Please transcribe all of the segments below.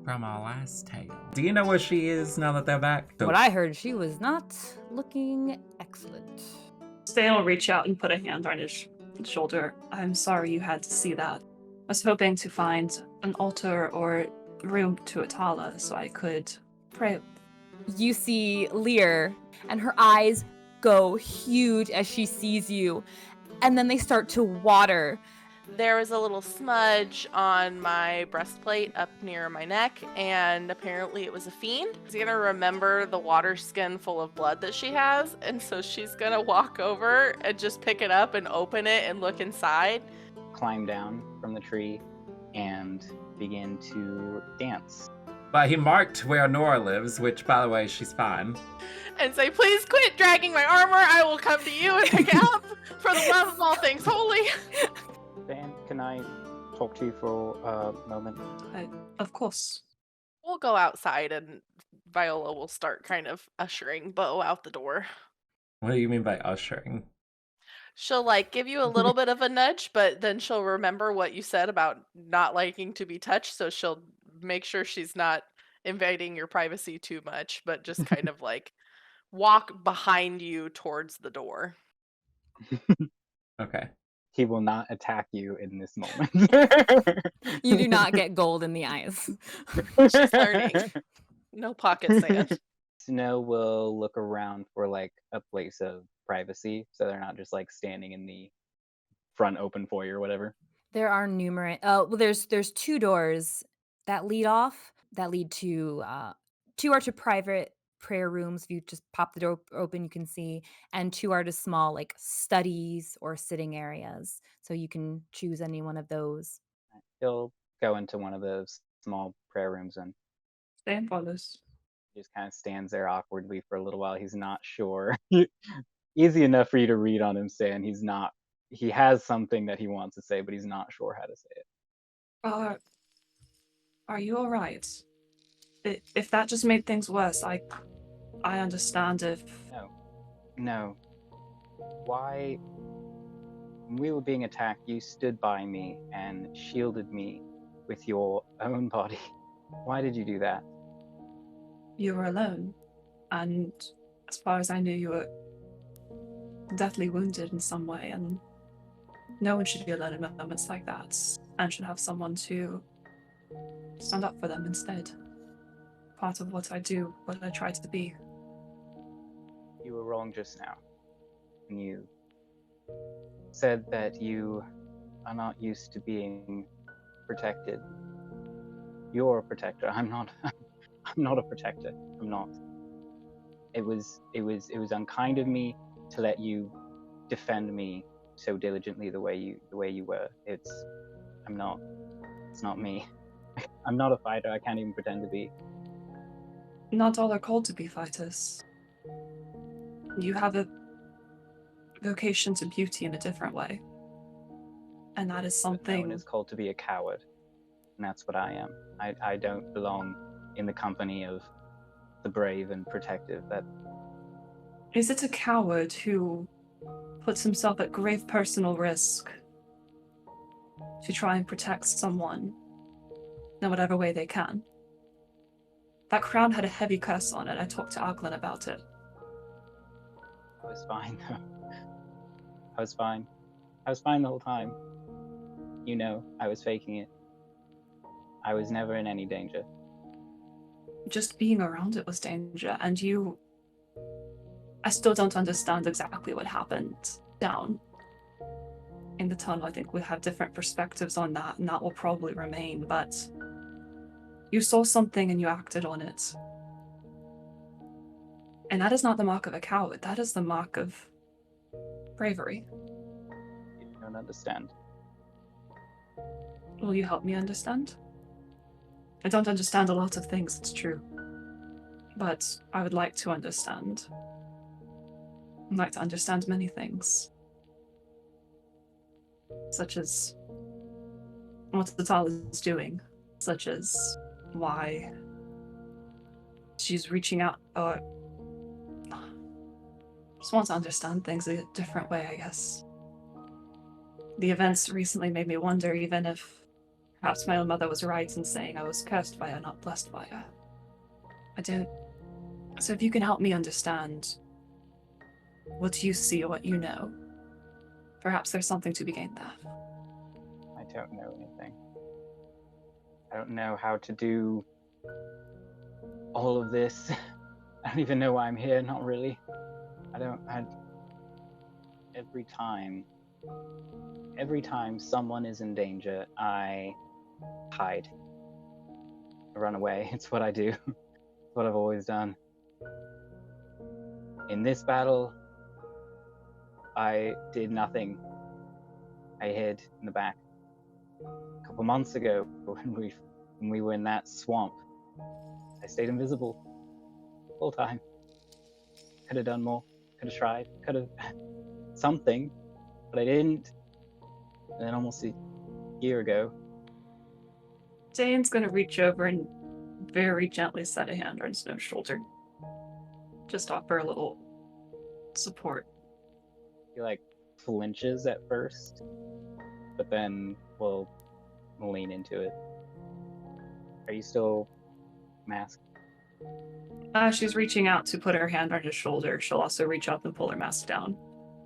from our last tale. Do you know where she is now that they're back? What I heard, she was not looking excellent. Ste'yn will reach out and put a hand on his shoulder. I'm sorry you had to see that. I was hoping to find an altar or room to Atala so I could pray. You see Lear, and her eyes go huge as she sees you, and then they start to water. There was a little smudge on my breastplate up near my neck, and apparently it was a fiend. She's gonna remember the water skin full of blood that she has, and so she's gonna walk over and just pick it up and open it and look inside. Climb down from the tree and begin to dance. But he marked where Nora lives, which, by the way, she's fine. And say, please quit dragging my armor. I will come to you and pick it up for the love of all things holy. Dan, can I talk to you for a moment? Of course. We'll go outside and Viola will start kind of ushering Beau out the door. What do you mean by ushering? She'll give you a little bit of a nudge, but then she'll remember what you said about not liking to be touched, so she'll make sure she's not invading your privacy too much, but just kind of walk behind you towards the door. Okay. He will not attack you in this moment. You do not get gold in the eyes. She's learning. No pocket sand. Snow will look around for a place of privacy, so they're not just standing in the front open foyer or whatever. There are numerous. There's two doors that lead to two are to private prayer rooms. If you just pop the door open, you can see, and two are to small studies or sitting areas. So you can choose any one of those. He'll go into one of those small prayer rooms and Ste'yn follows. he just kind of stands there awkwardly for a little while. He's not sure. Easy enough for you to read on him, Ste'yn. He has something that he wants to say, but he's not sure how to say it. Are you all right? If that just made things worse, I understand if... No. Why? When we were being attacked, you stood by me and shielded me with your own body. Why did you do that? You were alone, and as far as I knew, you were deathly wounded in some way, and no one should be alone in moments like that, and should have someone to stand up for them instead. Part of what I do, what I try to be. You were wrong just now. And you said that you are not used to being protected. You're a protector. I'm not. I'm not a protector. I'm not. It was unkind of me to let you defend me so diligently the way you were. It's not me. I'm not a fighter. I can't even pretend to be. Not all are called to be fighters. You have a vocation to beauty in a different way. And that is something... No one is called to be a coward. And that's what I am. I don't belong in the company of the brave and protective. Is it a coward who puts himself at grave personal risk to try and protect someone in whatever way they can? That crown had a heavy curse on it. I talked to Aglin about it. I was fine, though. I was fine. I was fine the whole time. You know, I was faking it. I was never in any danger. Just being around it was danger, and you... I still don't understand exactly what happened down in the tunnel. I think we have different perspectives on that, and that will probably remain, but you saw something and you acted on it. And that is not the mark of a coward. That is the mark of bravery. You don't understand. Will you help me understand? I don't understand a lot of things, it's true. But I would like to understand. I'd like to understand many things. Such as what Atala is doing. Such as why she's reaching out, or just want to understand things a different way, I guess. The events recently made me wonder even if Perhaps my own mother was right in saying I was cursed by her, not blessed by her. I don't. So if you can help me understand what you see or what you know, perhaps there's something to be gained there. I don't know anything. I don't know how to do all of this. I don't even know why I'm here, not really. Every time someone is in danger, I hide. I run away. It's what I do. It's what I've always done. In this battle, I did nothing. I hid in the back. A couple months ago, when we were in that swamp, I stayed invisible the whole time. Could have done more. Could have tried. Could have something, but I didn't. And then almost a year ago, Ste'yn's gonna reach over and very gently set a hand on Snow's shoulder. Just offer a little support. he like flinches at first, but then will lean into it. Are you still masked? She's reaching out to put her hand on his shoulder. She'll also reach up and pull her mask down.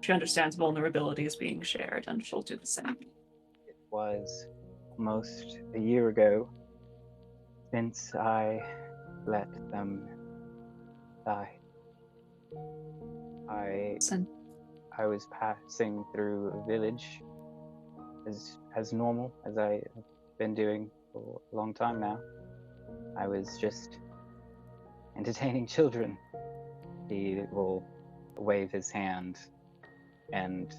She understands vulnerability is being shared, and she'll do the same. It was almost a year ago since I let them die. Listen, I was passing through a village as normal as I have been doing for a long time now. I was just entertaining children. He will wave his hand, and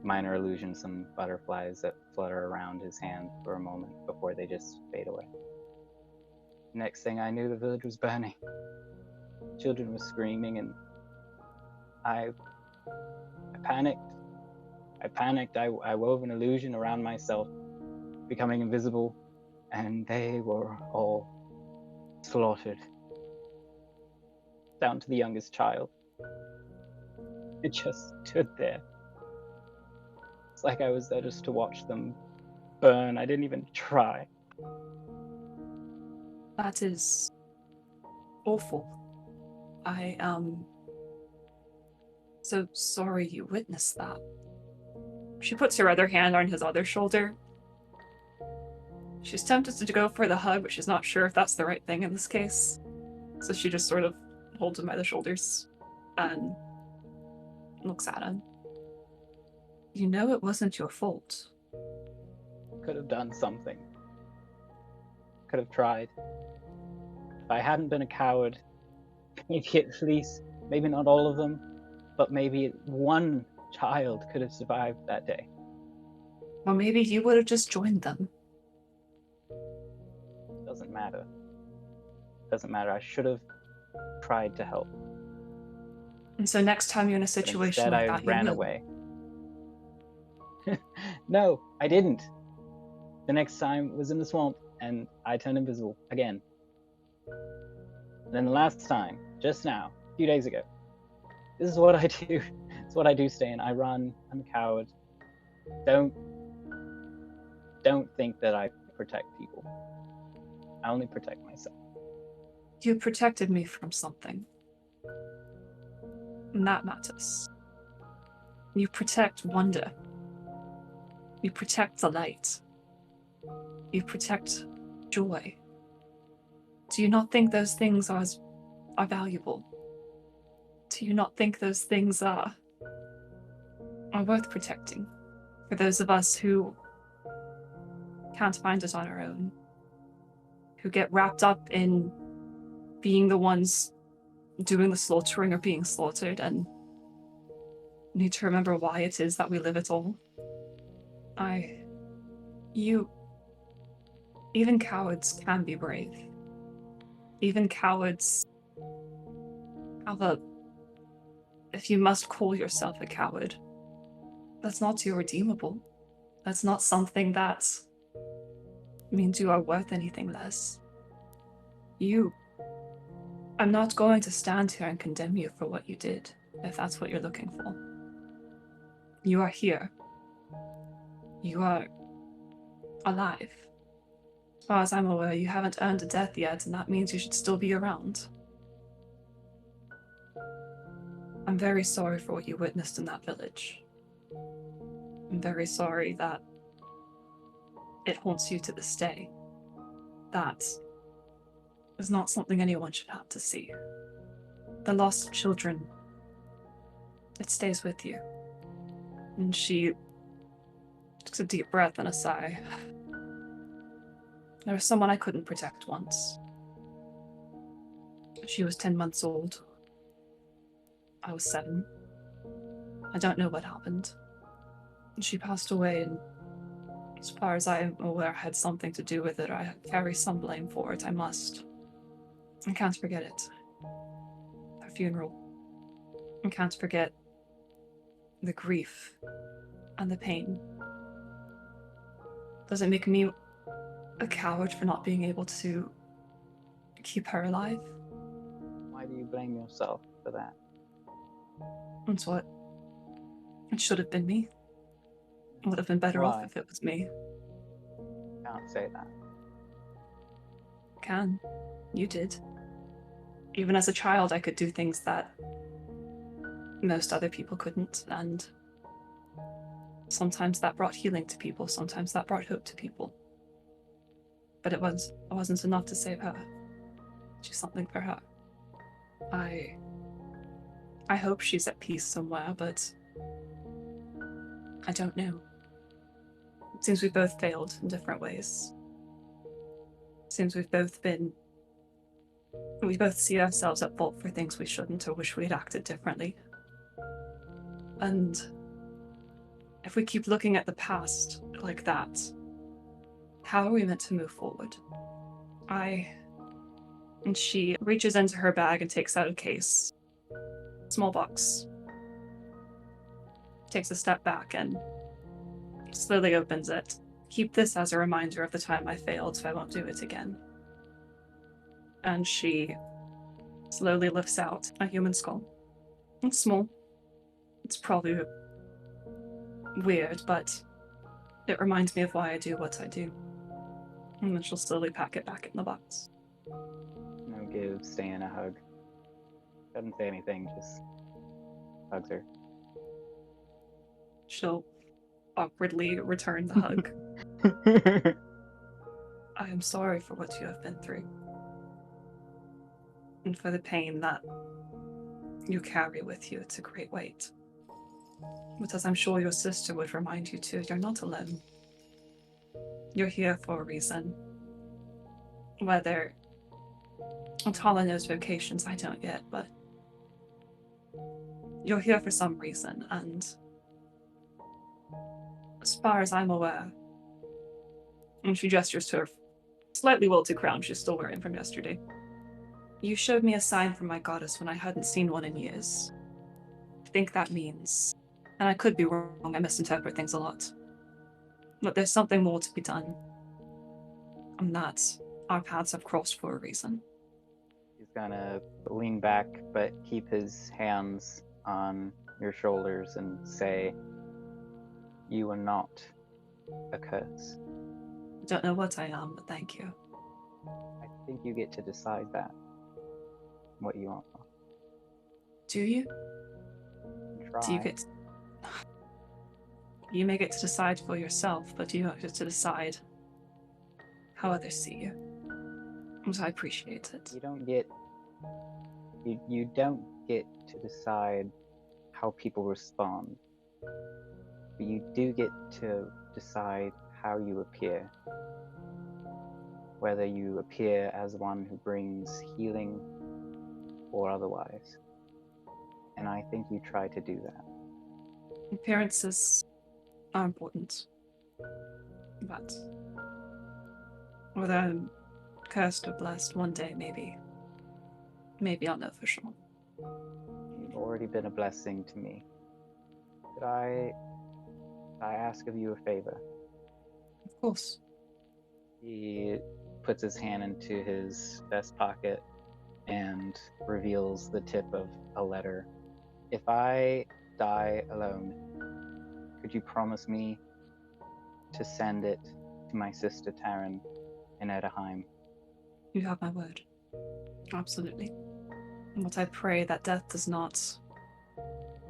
minor illusions, some butterflies that flutter around his hand for a moment before they just fade away. Next thing I knew, the village was burning. Children were screaming, and I panicked. I wove an illusion around myself, becoming invisible, and they were all slaughtered. Down to the youngest child. It just stood there. It's like I was there just to watch them burn. I didn't even try. that is awful. I am so sorry you witnessed that. She puts her other hand on his other shoulder. She's tempted to go for the hug, but she's not sure if that's the right thing in this case. So she just sort of holds him by the shoulders and looks at him. You know it wasn't your fault. Could have done something. Could have tried. If I hadn't been a coward, maybe at least, maybe not all of them, but maybe one child could have survived that day. Or maybe you would have just joined them. Doesn't matter. Doesn't matter. I should have tried to help. And so next time you're in a But situation instead, like I that, you ran will. away. No, I didn't. The next time was in the swamp, and I turned invisible again. And then the last time, just now, a few days ago. This is what I do. It's what I do, Ste'yn. I run. I'm a coward. Don't think that I protect people. I only protect myself. You protected me from something. And that matters. You protect wonder. You protect the light. You protect joy. Do you not think those things are valuable? Do you not think those things are worth protecting? For those of us who can't find it on our own, who get wrapped up in being the ones doing the slaughtering or being slaughtered, and need to remember why it is that we live at all. Even cowards can be brave. Even cowards have if you must call yourself a coward, that's not irredeemable. That's not something that means you are worth anything less. I'm not going to stand here and condemn you for what you did, if that's what you're looking for. You are here. You are alive. As far as I'm aware, you haven't earned a death yet, and that means you should still be around. I'm very sorry for what you witnessed in that village. I'm very sorry that it haunts you to this day. That is not something anyone should have to see. The loss of children, it stays with you. And she takes a deep breath and a sigh. There was someone I couldn't protect once. She was 10 months old. I was 7. I don't know what happened. She passed away, and as far as I am aware, I had something to do with it. I carry some blame for it. I must. I can't forget it. Her funeral. I can't forget the grief and the pain. Does it make me a coward for not being able to keep her alive? Why do you blame yourself for that? That's what. It should have been me. I would have been better off Why? if it was me. Can't say that. Can. You did. Even as a child, I could do things that most other people couldn't, and sometimes that brought healing to people, sometimes that brought hope to people. But it wasn't enough to save her. She's something for her. I hope she's at peace somewhere, but I don't know. It seems we both failed in different ways. It seems we both see ourselves at fault for things we shouldn't or wish we had acted differently. And if we keep looking at the past like that, how are we meant to move forward? And she reaches into her bag and takes out a case. Small box. Takes a step back and slowly opens it. Keep this as a reminder of the time I failed, so I won't do it again. And she slowly lifts out a human skull. It's small. It's probably weird, but it reminds me of why I do what I do. And then she'll slowly pack it back in the box. No, give Ste'yn a hug. Doesn't say anything, just hugs her. She'll awkwardly return the hug. I am sorry for what you have been through. And for the pain that you carry with you. It's a great weight. But as I'm sure your sister would remind you too, you're not alone. You're here for a reason. Whether Tala knows vocations, I don't yet, but you're here for some reason, and as far as I'm aware, and she gestures to her slightly wilted crown she's still wearing from yesterday, you showed me a sign from my goddess when I hadn't seen one in years. I think that means, and I could be wrong, I misinterpret things a lot, but there's something more to be done, and that our paths have crossed for a reason. He's gonna lean back, but keep his hands on your shoulders and say, "You are not a curse." I don't know what I am, but thank you. I think you get to decide that, what you are. Do you? Try. Do you get... You may get to decide for yourself, but you don't get to decide how others see you. And I appreciate it. You don't get to decide how people respond, but you do get to decide how you appear. Whether you appear as one who brings healing or otherwise. And I think you try to do that. Appearances are important. But whether I'm cursed or blessed one day, maybe I'll know for sure. You've already been a blessing to me. Could I ask of you a favor? Of course. He puts his hand into his vest pocket and reveals the tip of a letter. If I die alone, could you promise me to send it to my sister Taryn in Edaheim. You have my word. Absolutely. But I pray that death does not.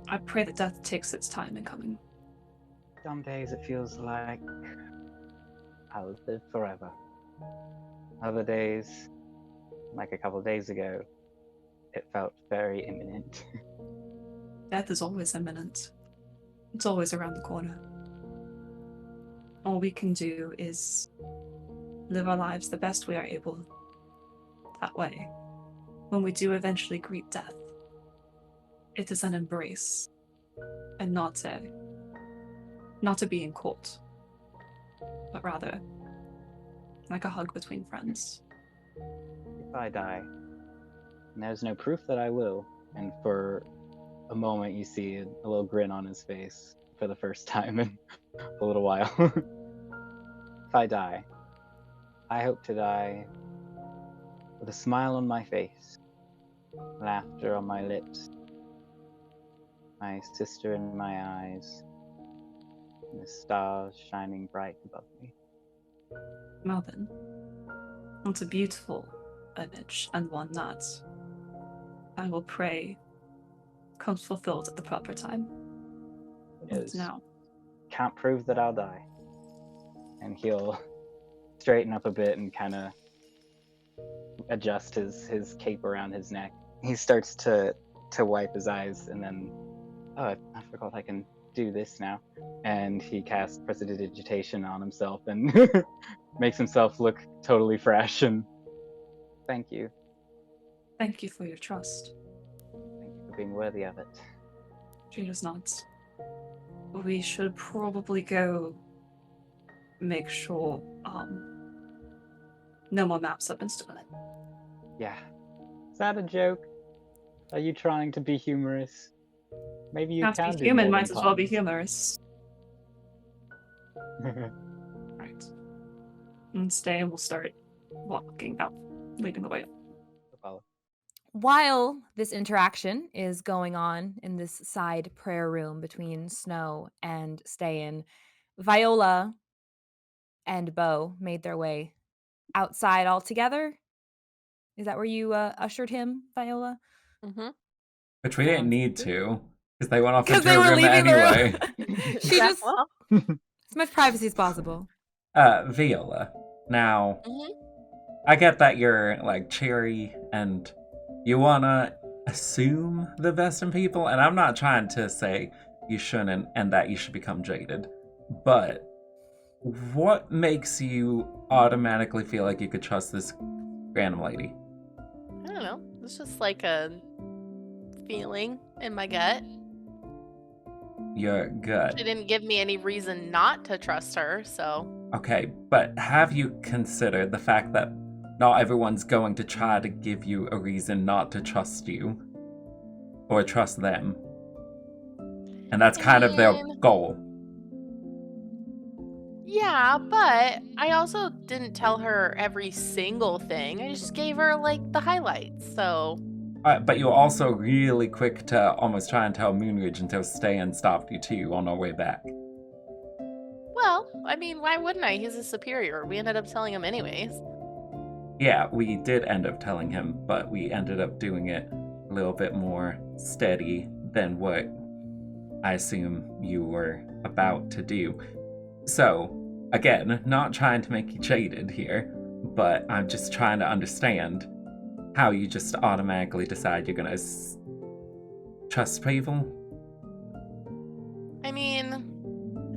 I pray that death takes its time in coming. Some days it feels like I'll live forever. Other days, like a couple of days ago, it felt very imminent. Death is always imminent. It's always around the corner. All we can do is live our lives the best we are able. That way, when we do eventually greet death, it is an embrace and not a being caught, but rather like a hug between friends. If I die, and there's no proof that I will, and for a moment you see a little grin on his face for the first time in a little while. If I die, I hope to die with a smile on my face, laughter on my lips, my sister in my eyes, and the stars shining bright above me. Well then, it's a beautiful image, and one that I will pray comes fulfilled at the proper time. It And is. now, Can't prove that I'll die. And he'll straighten up a bit and kind of adjust his cape around his neck. He starts to wipe his eyes, and then, oh, I forgot I can do this now. And he casts prestidigitation on himself and makes himself look totally fresh. And thank you. thank you for your trust. Thank you for being worthy of it. She does not. We should probably go make sure no more maps have been stolen. Yeah. Is that a joke? Are you trying to be humorous? Maybe you Not can to be do human, more might than as well be puns. humorous. Right. And Ste'yn will start walking out, leading the way. Follow. While this interaction is going on in this side prayer room between Snow and Ste'yn, Viola and Beau made their way outside all together. Is that where you ushered him, Viola? Mm-hmm. Which we didn't Sounds need good. to, because they went off Because into they a were room leaving the anyway. room. She just Well. as much privacy as possible. Viola. Now, Mhm. I get that you're like cheery and you wanna assume the best in people, and I'm not trying to say you shouldn't and that you should become jaded, but what makes you automatically feel like you could trust this random lady? I don't know. It's just like a feeling in my gut. Your gut. She didn't give me any reason not to trust her, so Okay, but have you considered the fact that not everyone's going to try to give you a reason not to trust you or trust them? And that's kind of their mean, goal. yeah, but I also didn't tell her every single thing. I just gave her like the highlights. So But you were also really quick to almost try and tell Moonridge until Ste'yn stopped you too on our way back. well, I mean, why wouldn't I? He's a superior. We ended up telling him anyways. Yeah, we did end up telling him, but we ended up doing it a little bit more steady than what I assume you were about to do. So, again, not trying to make you jaded here, but I'm just trying to understand how you just automatically decide you're gonna trust people. I mean,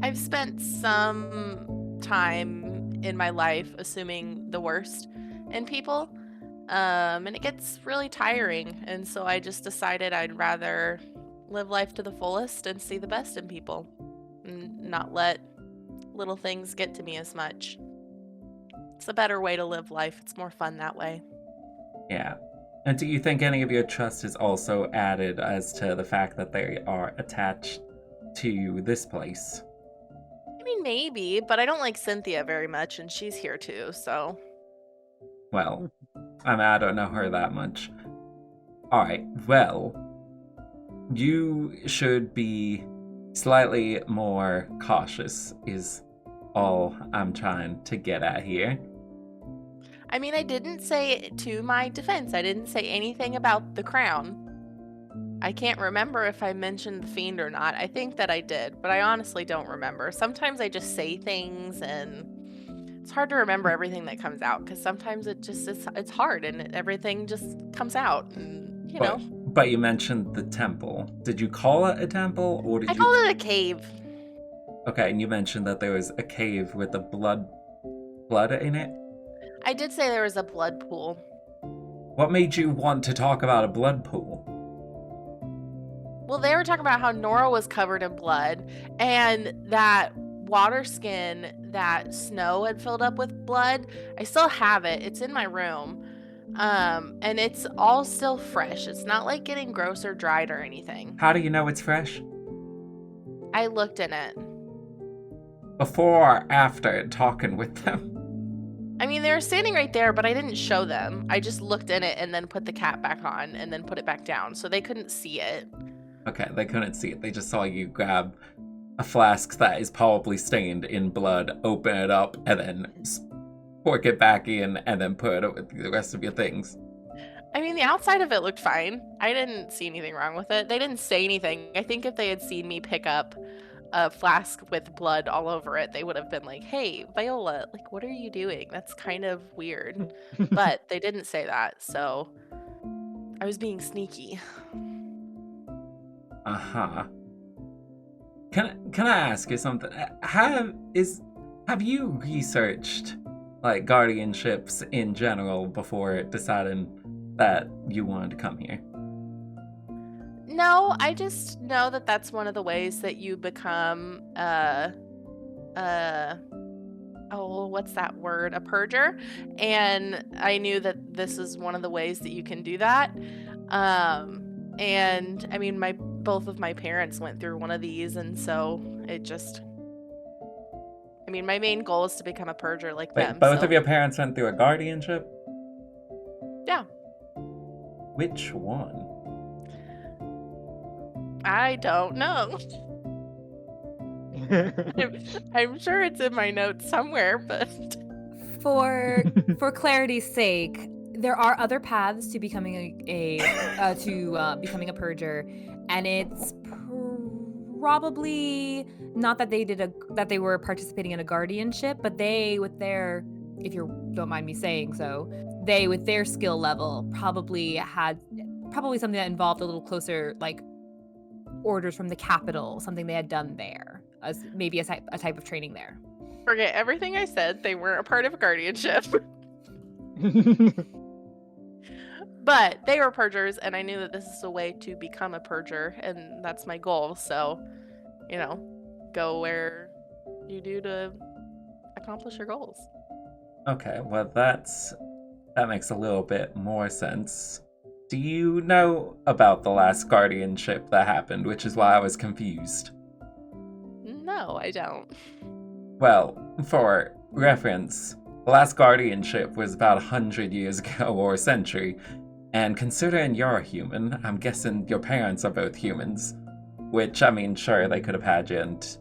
I've spent some time in my life assuming the worst in people, and it gets really tiring. And so I just decided I'd rather live life to the fullest and see the best in people, and not let little things get to me as much. It's a better way to live life. It's more fun that way. Yeah. And do you think any of your trust is also added as to the fact that they are attached to this place? I mean, maybe, but I don't like Cynthia very much, and she's here too, so. Well, I don't know her that much. Alright, well, you should be slightly more cautious, is all I'm trying to get at here. I mean, I didn't say, to my defense, I didn't say anything about the crown. I can't remember if I mentioned the fiend or not. I think that I did, but I honestly don't remember. Sometimes I just say things and it's hard to remember everything that comes out because sometimes it's hard and everything just comes out and, you know. But you mentioned the temple. Did you call it a temple or did I called it a cave. Okay, and you mentioned that there was a cave with the blood in it? I did say there was a blood pool. What made you want to talk about a blood pool? Well, they were talking about how Nora was covered in blood and that water skin that Snow had filled up with blood. I still have it. It's in my room. And it's all still fresh. It's not like getting gross or dried or anything. How do you know it's fresh? I looked in it. Before or after talking with them? I mean, they were standing right there, but I didn't show them. I just looked in it and then put the cap back on and then put it back down. So they couldn't see it. Okay, they couldn't see it. They just saw you grab a flask that is probably stained in blood, open it up, and then fork it back in, and then put it with the rest of your things. I mean, the outside of it looked fine. I didn't see anything wrong with it. They didn't say anything. I think if they had seen me pick up a flask with blood all over it, they would have been like, hey, Viola, like, what are you doing? That's kind of weird. But they didn't say that, so I was being sneaky. Uh-huh. Can I ask you something? Have you researched like guardianships in general before deciding that you wanted to come here? No, I just know that that's one of the ways that you become what's that word? A purger. And I knew that this is one of the ways that you can do that. And I mean, both of my parents went through one of these, and so my main goal is to become a purger like them. Both of your parents went through a guardianship? Yeah. Which one? I don't know. I'm sure it's in my notes somewhere, but For clarity's sake, there are other paths to becoming becoming a purger, and it's probably not that they were participating in a guardianship, but they, with their, if you don't mind me saying so, they with their skill level probably something that involved a little closer, like orders from the capital, something they had done there, as maybe a type of training there. Forget everything I said. They weren't a part of a guardianship. But they were purgers, and I knew that this is a way to become a purger, and that's my goal. So, go where you do to accomplish your goals. Okay, well that makes a little bit more sense. Do you know about the last guardianship that happened, which is why I was confused? No, I don't. Well, for reference, the last guardianship was about 100 years ago or a century, and considering you're a human, I'm guessing your parents are both humans, which, I mean, sure, they could have had you and,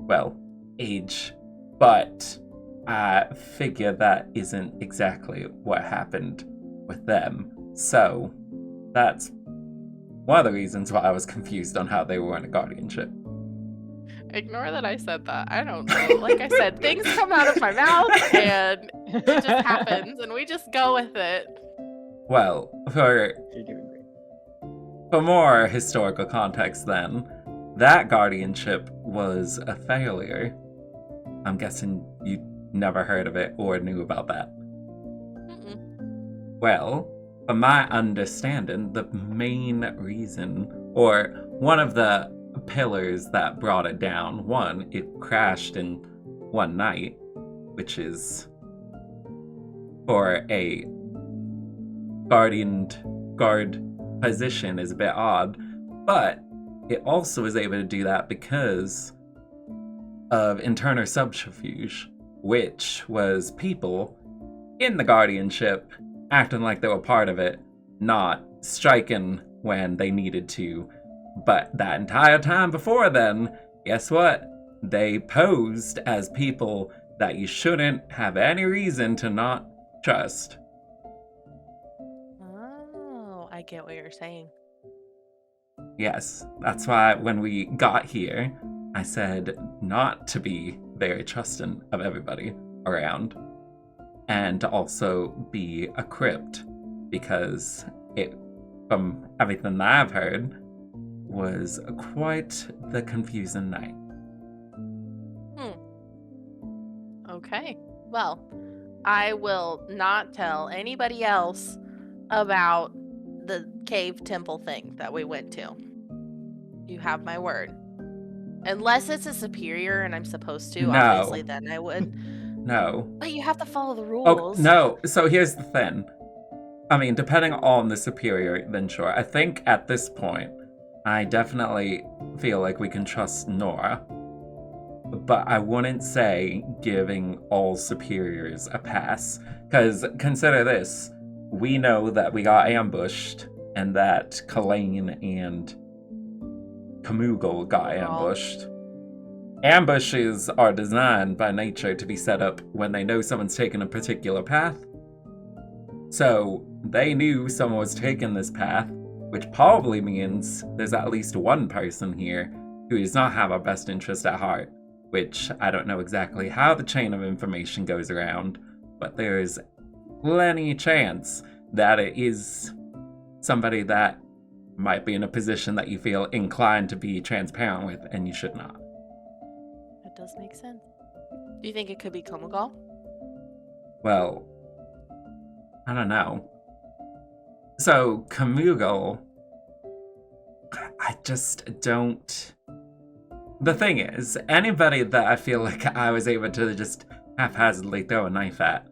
well, age, but I figure that isn't exactly what happened with them. So, that's one of the reasons why I was confused on how they were in a guardianship. Ignore that I said that. I don't know. Like I said, things come out of my mouth and it just happens and we just go with it. Well, You're doing great. for more historical context then, that guardianship was a failure. I'm guessing you never heard of it or knew about that. Mm-mm. Well, from my understanding, the main reason, or one of the pillars that brought it down, one, it crashed in one night, which is, for a guard position, is a bit odd, but it also was able to do that because of internal subterfuge, which was people in the guardianship acting like they were part of it, not striking when they needed to. But that entire time before then, guess what? They posed as people that you shouldn't have any reason to not trust. Oh, I get what you're saying. Yes, that's why when we got here, I said not to be very trusting of everybody around, and to also be a crypt, because it, from everything that I've heard, was quite the confusing night. Okay. Well, I will not tell anybody else about the cave temple thing that we went to. You have my word. Unless it's a superior and I'm supposed to, No. obviously, then I would. No. But you have to follow the rules. Oh, no. So here's the thing. I mean, depending on the superior, then sure. I think at this point, I definitely feel like we can trust Nora. But I wouldn't say giving all superiors a pass. Because consider this. We know that we got ambushed, and that Kalain and Kamoogle got ambushed. Ambushes are designed by nature to be set up when they know someone's taken a particular path. So they knew someone was taking this path, which probably means there's at least one person here who does not have our best interest at heart, which I don't know exactly how the chain of information goes around, but there's plenty chance that it is somebody that might be in a position that you feel inclined to be transparent with, and you should not. That does make sense. Do you think it could be Komogal? Well, I don't know. So, Kamoogle, I just don't... The thing is, anybody that I feel like I was able to just haphazardly throw a knife at,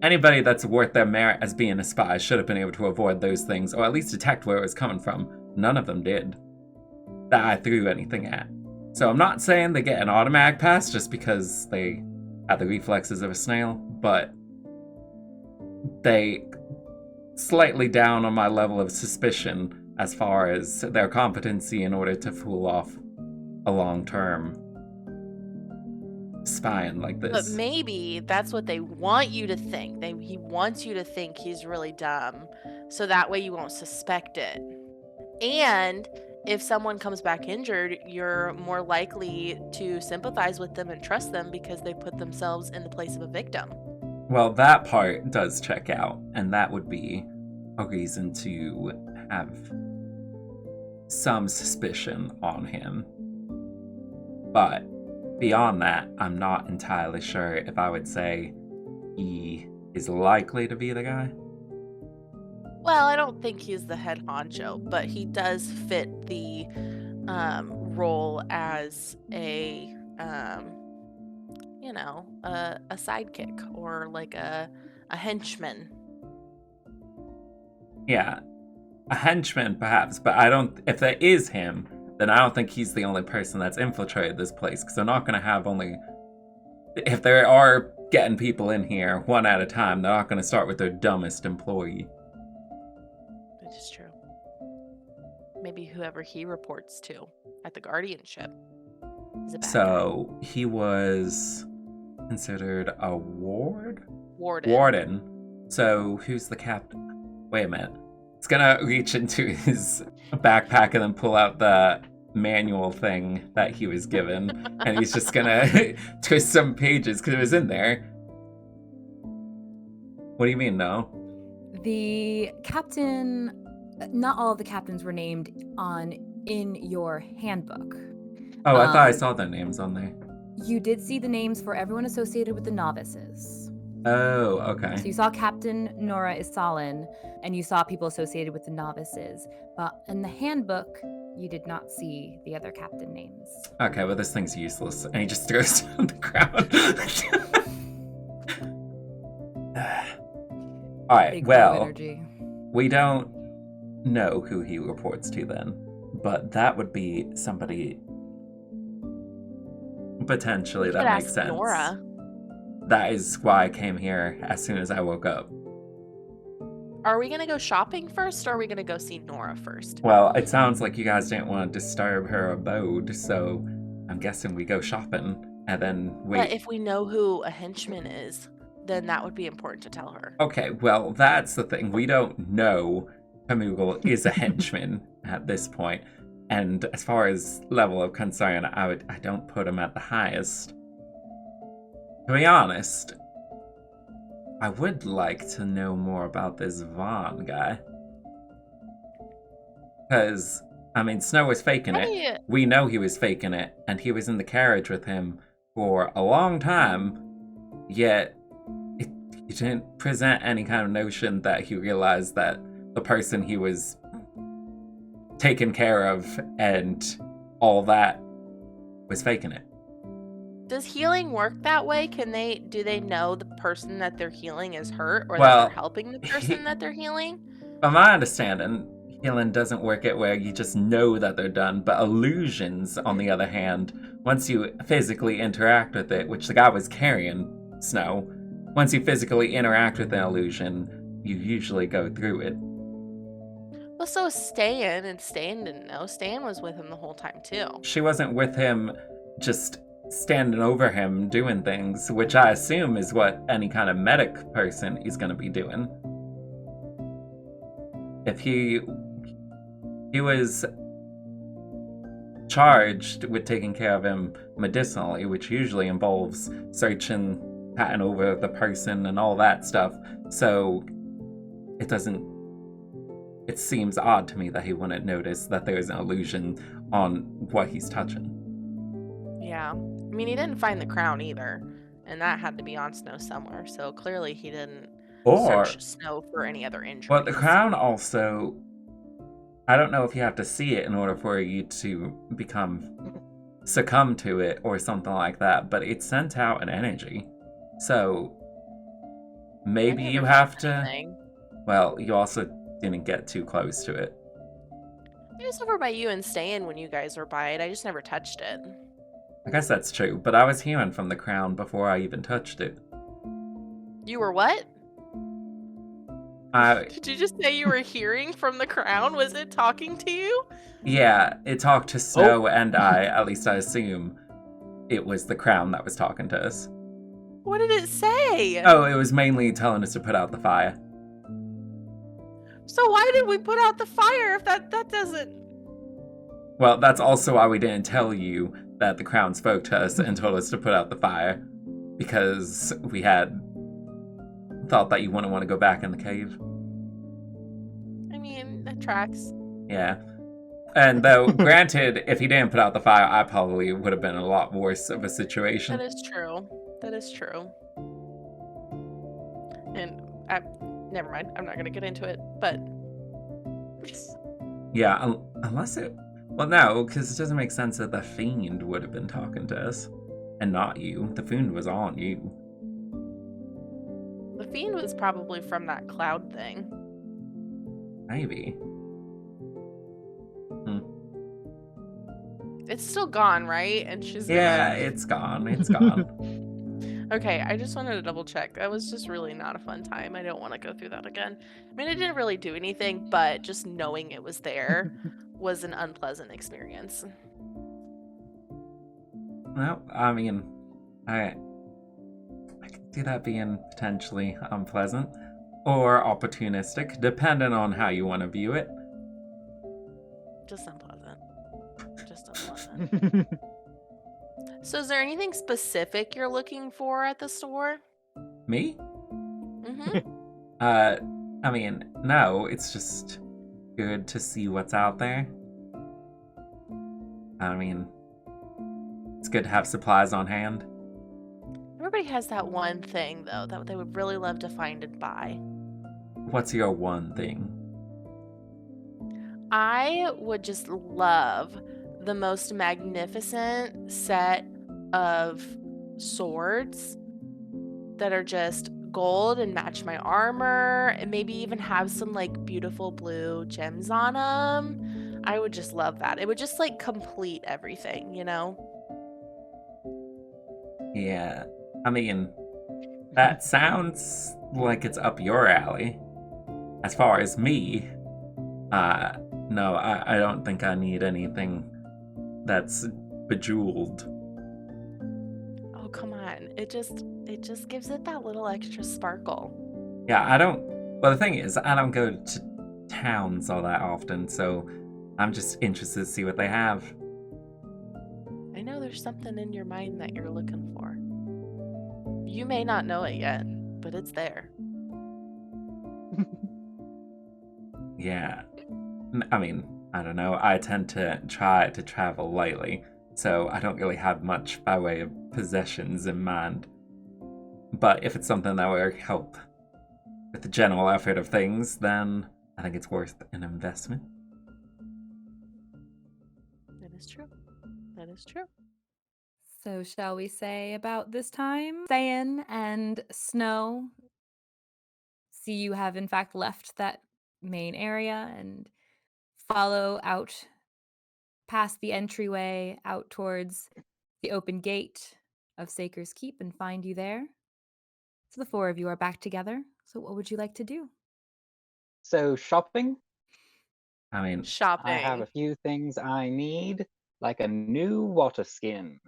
anybody that's worth their merit as being a spy should have been able to avoid those things, or at least detect where it was coming from. None of them did, that I threw anything at. So I'm not saying they get an automatic pass just because they have the reflexes of a snail, but they slightly down on my level of suspicion as far as their competency in order to fool off a long-term spying like this. But maybe that's what they want you to think. He wants you to think he's really dumb, so that way you won't suspect it. And if someone comes back injured, you're more likely to sympathize with them and trust them because they put themselves in the place of a victim. Well, that part does check out, and that would be a reason to have some suspicion on him. But beyond that, I'm not entirely sure if I would say he is likely to be the guy. Well, I don't think he's the head honcho, but he does fit the role as a sidekick or like a henchman. Yeah, a henchman perhaps, but I don't. If there is him, then I don't think he's the only person that's infiltrated this place, because they're not going to have only... If they are getting people in here one at a time, they're not going to start with their dumbest employee. Which is true. Maybe whoever he reports to at the guardianship is a bad So he was considered a ward? Warden. Warden. So who's the captain? Wait a minute. It's gonna reach into his backpack and then pull out the manual thing that he was given, and he's just gonna twist some pages because it was in there. What do you mean, no? The captain, not all of the captains were named in your handbook. Oh, I thought I saw their names on there. You did see the names for everyone associated with the novices. Oh, okay. So you saw Captain Nora Isalin, and you saw people associated with the novices. But in the handbook, you did not see the other captain names. Okay, well, this thing's useless. And he just throws it on the ground. Alright, Big well, energy. we don't know who he reports to then. But that would be somebody potentially You that could makes ask sense. Nora. That is why I came here as soon as I woke up. Are we gonna go shopping first, or are we gonna go see Nora first? Well, it sounds like you guys didn't want to disturb her abode, so I'm guessing we go shopping and then wait. But if we know who a henchman is, then that would be important to tell her. Okay, well, that's the thing. We don't know Pamoogle is a henchman at this point. And as far as level of concern, I don't put him at the highest. To be honest, I would like to know more about this Vaughn guy. Because, I mean, Snow was faking it. We know he was faking it, and he was in the carriage with him for a long time, yet he didn't present any kind of notion that he realized that the person he was taking care of and all that was faking it. Does healing work that way? Do they know the person that they're healing is hurt, or that Well, they're helping the person that they're healing? From my understanding, healing doesn't work it where you just know that they're done, but illusions, on the other hand, once you physically interact with it, which the guy was carrying Snow, once you physically interact with an illusion, you usually go through it. Well, so is Ste'yn, and Ste'yn didn't know. Ste'yn was with him the whole time, too. She wasn't with him just standing over him doing things, which I assume is what any kind of medic person is going to be doing. If he was charged with taking care of him medicinally, which usually involves searching, patting over the person and all that stuff, so it seems odd to me that he wouldn't notice that there's an illusion on what he's touching. Yeah. I mean, he didn't find the crown either, and that had to be on Snow somewhere, so clearly he didn't search Snow for any other injuries. Well, the crown also, I don't know if you have to see it in order for you to succumb to it or something like that, but it sent out an energy. So maybe you have to... Well, you also didn't get too close to it. It was over by you and Ste'yn when you guys were by it. I just never touched it. I guess that's true, but I was hearing from the crown before I even touched it. You were what? Did you just say you were hearing from the crown? Was it talking to you? Yeah, it talked to Snow and I, at least I assume it was the crown that was talking to us. What did it say? Oh, it was mainly telling us to put out the fire. So why did we put out the fire if that doesn't... Well, that's also why we didn't tell you that the crown spoke to us and told us to put out the fire. Because we had thought that you wouldn't want to go back in the cave. I mean, that tracks. Yeah. And though, granted, if he didn't put out the fire, I probably would have been in a lot worse of a situation. That is true. That is true. And never mind. I'm not going to get into it, but... Yeah, unless it... Well, no, because it doesn't make sense that the Fiend would have been talking to us. And not you. The Fiend was on you. The Fiend was probably from that cloud thing. Maybe. It's still gone, right? And she's Yeah, it's gone. It's gone. Okay, I just wanted to double check. That was just really not a fun time. I don't want to go through that again. I mean, it didn't really do anything, but just knowing it was there was an unpleasant experience. Well, I mean, I can see that being potentially unpleasant or opportunistic, depending on how you want to view it. Just unpleasant. Just unpleasant. So is there anything specific you're looking for at the store? Me? Mm-hmm. I mean, no, it's just good to see what's out there. I mean, it's good to have supplies on hand. Everybody has that one thing, though, that they would really love to find and buy. What's your one thing? I would just love the most magnificent set of swords that are just gold and match my armor, and maybe even have some like beautiful blue gems on them. I would just love that. It would just like complete everything, you know? Yeah, I mean, that sounds like it's up your alley. As far as me, no, I don't think I need anything that's bejeweled. Oh, come on. on. It just gives it that little extra sparkle. Yeah, well, the thing is, I don't go to towns all that often, so I'm just interested to see what they have. I know there's something in your mind that you're looking for. You may not know it yet, but it's there. Yeah. I mean, I don't know. I tend to try to travel lightly, so I don't really have much by way of possessions in mind. But if it's something that will help with the general effort of things, then I think it's worth an investment. That is true. That is true. So shall we say about this time, Ste'yn and Snow see you have in fact left that main area and follow out past the entryway out towards the open gate of Saker's Keep and find you there. So the four of you are back together. So what would you like to do? So shopping. I mean, Shopping. I have a few things I need, like a new water skin.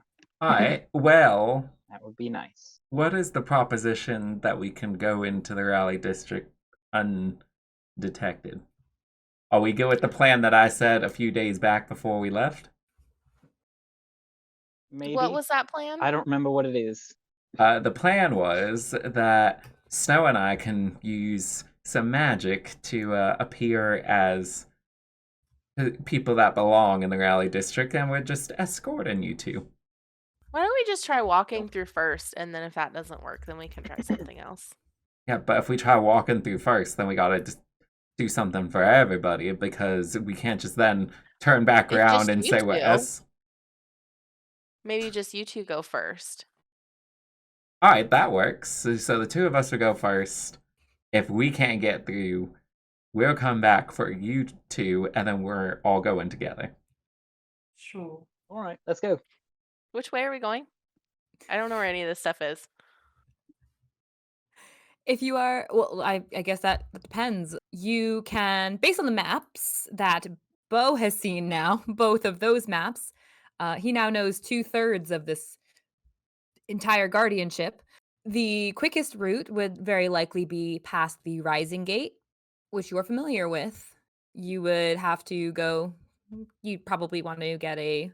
alright, well, That would be nice. what is the proposition that we can go into the Raleigh District undetected? Are we good with the plan that I said a few days back before we left? Maybe. What was that plan? I don't remember what it is. The plan was that Snow and I can use some magic to appear as people that belong in the Raleigh District, and we're just escorting you two. Why don't we just try walking through first, and then if that doesn't work, then we can try something else. Yeah, but if we try walking through first, then we gotta just do something for everybody, because we can't just then turn back If around just and you say we're two. us. Maybe just you two go first. Alright, that works. So the two of us will go first. If we can't get through, we'll come back for you two, and then we're all going together. Sure. All right, let's go. Which way are we going? I don't know where any of this stuff is. If you are, well, I guess that depends. You can, based on the maps that Beau has seen now, both of those maps, he now knows 2/3 of this entire guardianship. The quickest route would very likely be past the Rising Gate, which you're familiar with. You would have to go, you'd probably want to get a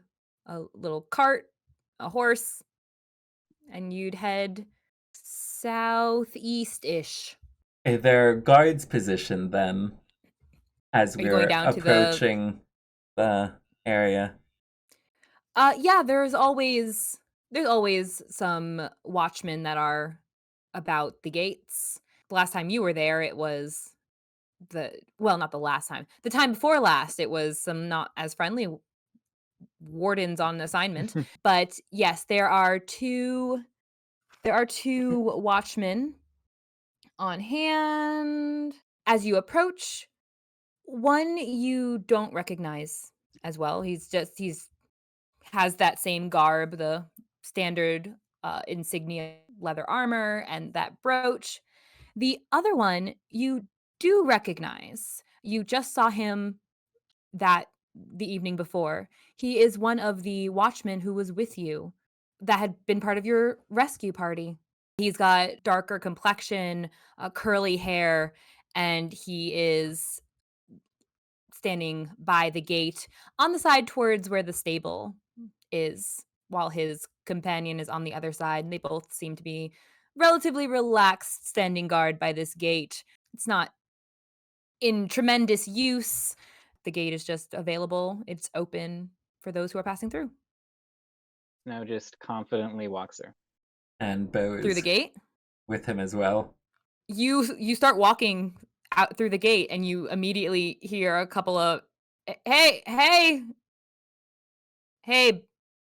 little cart, a horse, and you'd head southeast-ish. Is there guards positioned then as Are you going we're down to approaching the area? Yeah, there's always some watchmen that are about the gates. The last time you were there, it was not the last time. The time before last, it was some not as friendly wardens on assignment. But yes, there are two watchmen on hand. As you approach, one you don't recognize as well. He's has that same garb, the standard insignia leather armor and that brooch. The other one you do recognize. You just saw him the evening before. He is one of the watchmen who was with you that had been part of your rescue party. He's got darker complexion, curly hair, and he is standing by the gate on the side towards where the stable is, while his companion is on the other side. And they both seem to be relatively relaxed, standing guard by this gate. It's not in tremendous use. The gate is just available. It's open for those who are passing through. Snow just confidently walks her. And Beau Through the is gate? with him as well. You start walking out through the gate and you immediately hear a couple of hey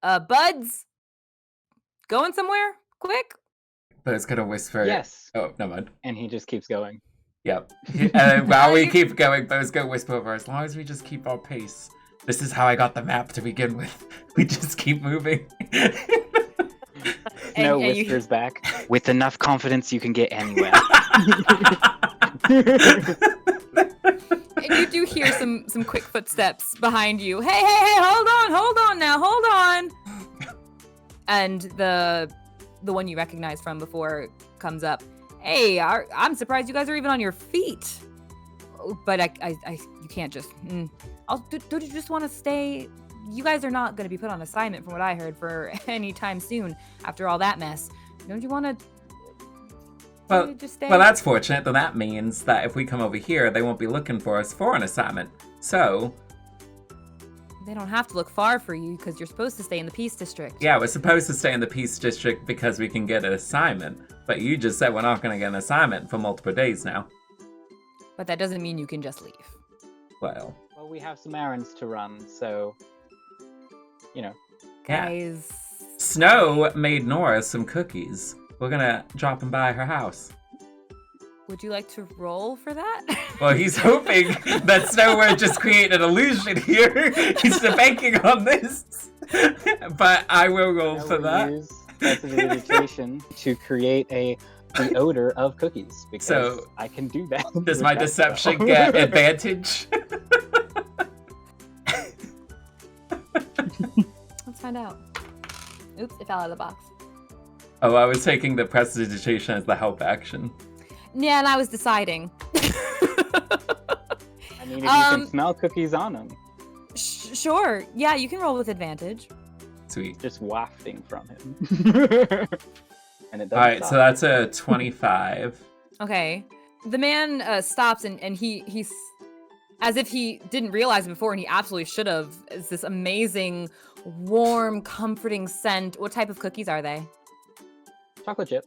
buds, going somewhere quick? Beau's gonna whisper. Yes. Oh, never mind. And he just keeps going. Yep. And while we keep going, Beau's gonna whisper over. As long as we just keep our pace. This is how I got the map to begin with. We just keep moving. Snow and you- whispers back. With enough confidence, you can get anywhere. And you do hear some quick footsteps behind you. Hey, hold on now, hold on. And the the one you recognize from before comes up. Hey, I'm surprised you guys are even on your feet. But you can't just. Don't you just want to stay? You guys are not going to be put on assignment, from what I heard, for any time soon. After all that mess, don't you want to? Well, just stay? well, that's fortunate. Then that means that if we come over here, they won't be looking for us for an assignment. So. They don't have to look far for you because you're supposed to stay in the Peace District. Yeah, we're supposed to stay in the Peace District because we can get an assignment. But you just said we're not going to get an assignment for multiple days now. But that doesn't mean you can just leave. Well, we have some errands to run, so, Yeah. Guys. Snow made Nora some cookies. We're going to drop them by her house. Would you like to roll for that? Well, he's hoping that Snow will just create an illusion here. He's banking on this. But I will roll for that. Use prestidigitation to create the odor of cookies, because So, I can do that. Does with my that deception spell. get advantage? Let's find out. Oops, it fell out of the box. Oh, I was taking the prestidigitation as the help action. Yeah, and I was deciding. I mean, if you can smell cookies on them, Sure. Yeah, you can roll with advantage. Sweet. just wafting from him. And it doesn't Alright, stop. so that's a 25. Okay. The man stops and he's as if he didn't realize it before, and he absolutely should have. It's this amazing, warm, comforting scent. What type of cookies are they? Chocolate chip.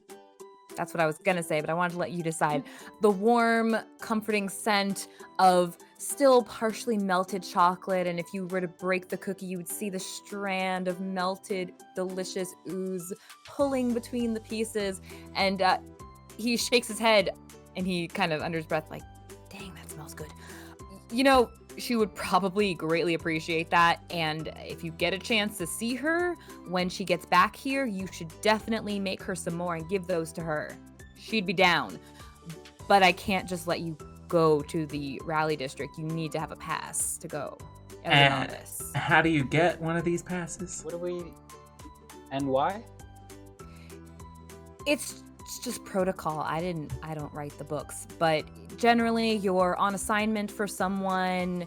That's what I was gonna say, but I wanted to let you decide. The warm, comforting scent of still partially melted chocolate, and if you were to break the cookie, you would see the strand of melted, delicious ooze pulling between the pieces. And he shakes his head, and he kind of under his breath, like, dang, that smells good. You know, she would probably greatly appreciate that, and if you get a chance to see her when she gets back here, you should definitely make her some more and give those to her. She'd be down. But I can't just let you go to the rally district. You need to have a pass to go as an novice. How do you get one of these passes? What do we... And why? It's just protocol. I don't write the books, but generally you're on assignment for someone.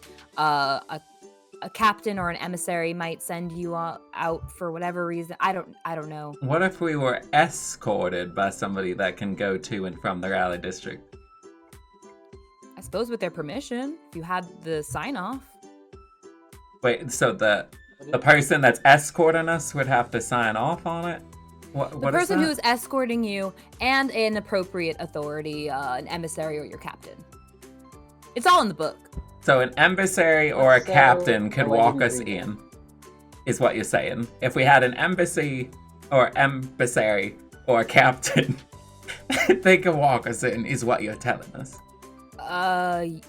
A captain or an emissary might send you out for whatever reason. I don't know. What if we were escorted by somebody that can go to and from the rally district? I suppose with their permission, if you had the sign off. Wait, so the person that's escorting us would have to sign off on it? What The is person that? who is escorting you and an appropriate authority, an emissary or your captain. It's all in the book. So an emissary or a So- captain could oh, I walk didn't us read in, is what you're saying. If we had an emissary or emissary or a captain, they could walk us in, is what you're telling us.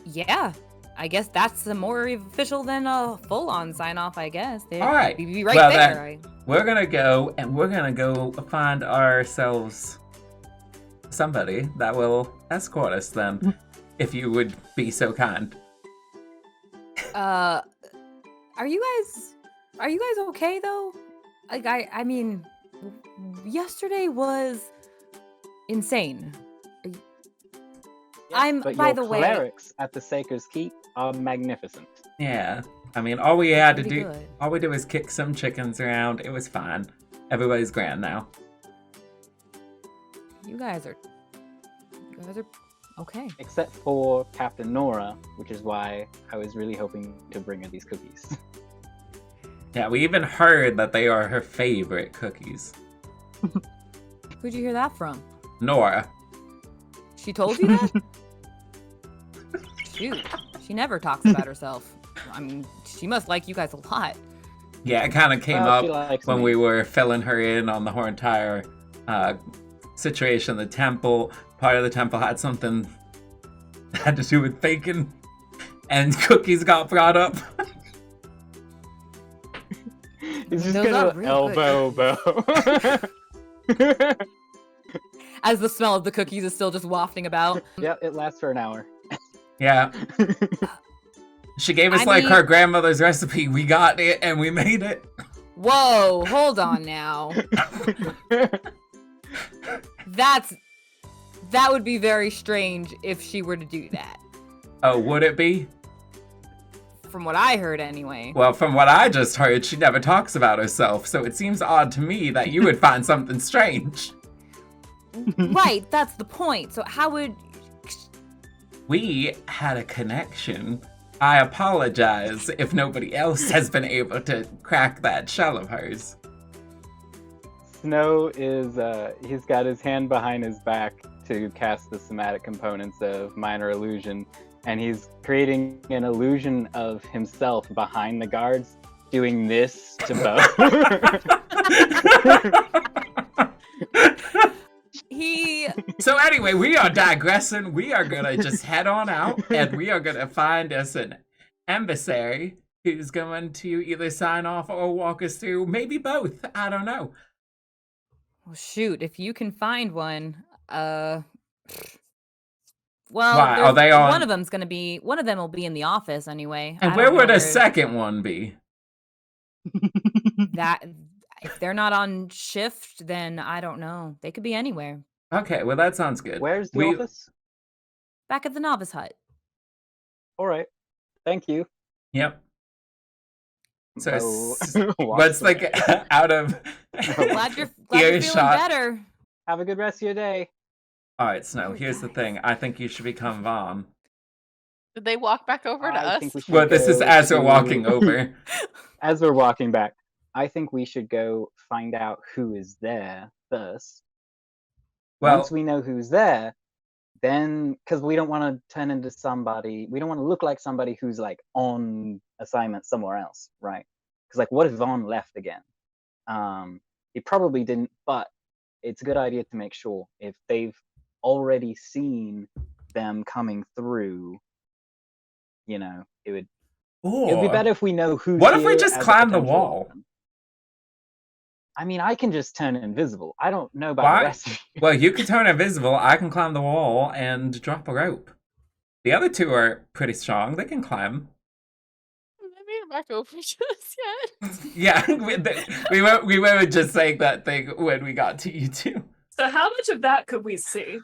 Yeah. I guess that's more official than a full-on sign-off, I guess. All right. You'd be right Well, there. We're gonna go and we're gonna go find ourselves somebody that will escort us then, if you would be so kind. Are you guys okay though? Like I mean, yesterday was insane. I'm But by your the way. clerics at the Saker's Keep are magnificent. Yeah. I mean, all we had to Pretty do, good. all we do is kick some chickens around. It was fine. Everybody's grand now. You guys are okay. Except for Captain Nora, which is why I was really hoping to bring her these cookies. Yeah, we even heard that they are her favorite cookies. Who'd you hear that from? Nora. She told you that? Shoot, she never talks about herself. I mean, she must like you guys a lot. Yeah, it kind of came Well, she up likes when me. we were filling her in on the whole entire situation. The temple, part of the temple had something that had to do with bacon, and cookies got brought up. He's just Those are gonna really elbow Beau. As the smell of the cookies is still just wafting about. Yep, it lasts for an hour. Yeah. She gave us I like mean- her grandmother's recipe. We got it and we made it. Whoa, hold on now. That would be very strange if she were to do that. Oh, would it be? From what I heard, anyway. Well, from what I just heard, she never talks about herself, so it seems odd to me that you would find something strange. Right, that's the point. So how would... We had a connection. I apologize if nobody else has been able to crack that shell of hers. Snow is, he's got his hand behind his back to cast the somatic components of minor illusion, and he's creating an illusion of himself behind the guards, doing this to Beau. So anyway, we are digressing. We are gonna just head on out, and we are gonna find us an emissary who's going to either sign off or walk us through, maybe both. I don't know. Well, shoot, if you can find one, well, Why? Are they on? one of them will be in the office anyway. And I where don't know would a where- second one be? that if they're not on shift, then I don't know. They could be anywhere. Okay, well that sounds good. Where's the office? Back at the novice hut. All right. Thank you. Yep. So Beau let's walks like away. out of Glad you're feeling earshot. better. Have a good rest of your day. All right, Snow. Here's the thing. I think you should become Vaughn. Did they walk back over to I us? think we should Well, this is go as we're to- walking over. As we're walking back, I think we should go find out who is there first. Well, Once we know who's there, then because we don't want to turn into somebody, we don't want to look like somebody who's like on assignment somewhere else, right? Because like, what if Vaughn left again? He probably didn't, but it's a good idea to make sure if they've already seen them coming through. You know, it would be better if we know who's. What if we here just as a climb the potential wall? weapon. I mean, I can just turn invisible. I don't know about Why? the rest of you. Well, you can turn invisible. I can climb the wall and drop a rope. The other two are pretty strong. They can climb. Maybe you're back over just yet. Yeah, we were just saying that thing when we got to you two. So how much of that could we see?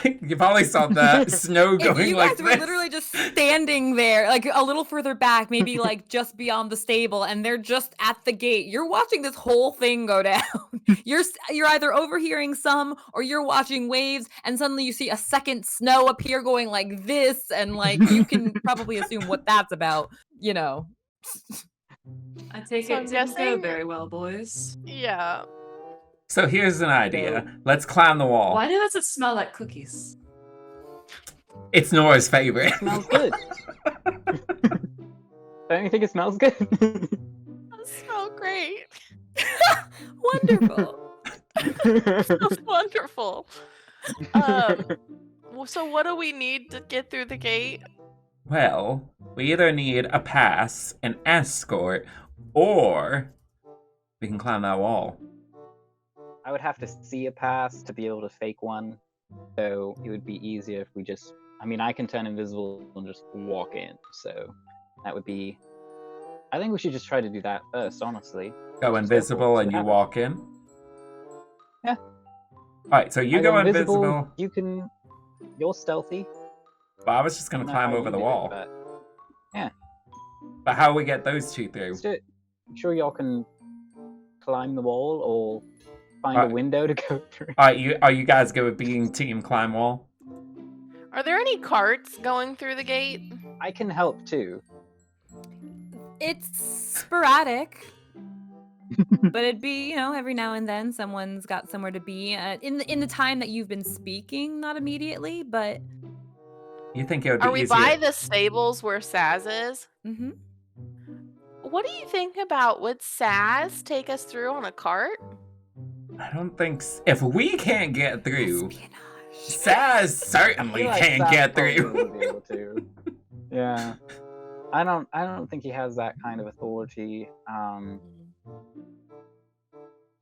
You probably saw the snow If going you like guys were this. literally just standing there, like a little further back, maybe like just beyond the stable, and they're just at the gate, you're watching this whole thing go down. You're either overhearing some, or you're watching waves, and suddenly you see a second Snow appear going like this, and like you can probably assume what that's about, you know. I take So it I'm didn't go guessing- very well, boys. Yeah. So here's an idea. Let's climb the wall. Why does it smell like cookies? It's Nora's favorite. Smells good. Don't you think it smells good? That smells great. Wonderful. That's wonderful. So what do we need to get through the gate? Well, we either need a pass, an escort, or we can climb that wall. I would have to see a pass to be able to fake one, so it would be easier if we just. I mean, I can turn invisible and just walk in, so that would be. I think we should just try to do that first, honestly. Go invisible and you walk in? Yeah. Alright, so you I go invisible. You can. You're stealthy. Well, I was just I gonna don't know climb how over you the do it, wall. But how do we get those two through? Let's do it. I'm sure y'all can climb the wall or find Alright. a window to go through. Are you guys good with being team climb wall? Are there any carts going through the gate? I can help too. It's sporadic. But it'd be, you know, every now and then someone's got somewhere to be. In the time that you've been speaking, not immediately, but You think it would be Are we easier? by the stables where Saz is? mhm. What do you think about would Saz take us through on a cart? I don't think if we can't get through, Espionage. Saz certainly I feel like can't Sal get probably through. would be able to. Yeah. I don't think he has that kind of authority.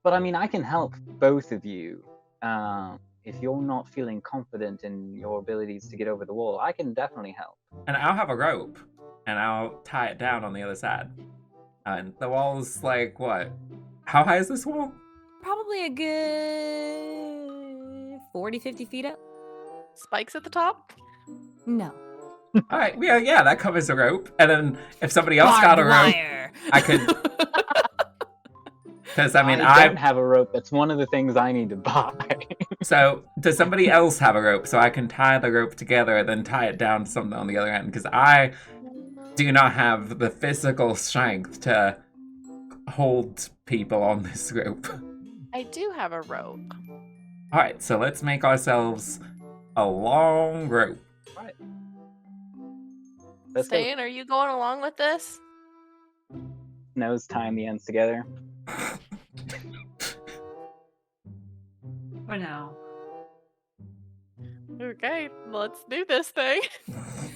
But I mean, I can help both of you. If you're not feeling confident in your abilities to get over the wall, I can definitely help. And I'll have a rope, and I'll tie it down on the other side. And the wall's like what? How high is this wall? probably a good 40, 50 feet up. Spikes at the top? No. All right, yeah, that covers the rope. And then if somebody else got a rope, wire. I could. Because I mean, I don't have a rope. That's one of the things I need to buy. So does somebody else have a rope so I can tie the rope together and then tie it down to something on the other end? Because I do not have the physical strength to hold people on this rope. I do have a rope. All right, so let's make ourselves a long rope. Right. Let's go. Ste'yn, are you going along with this? Nose tying the ends together. For now. Okay, let's do this thing.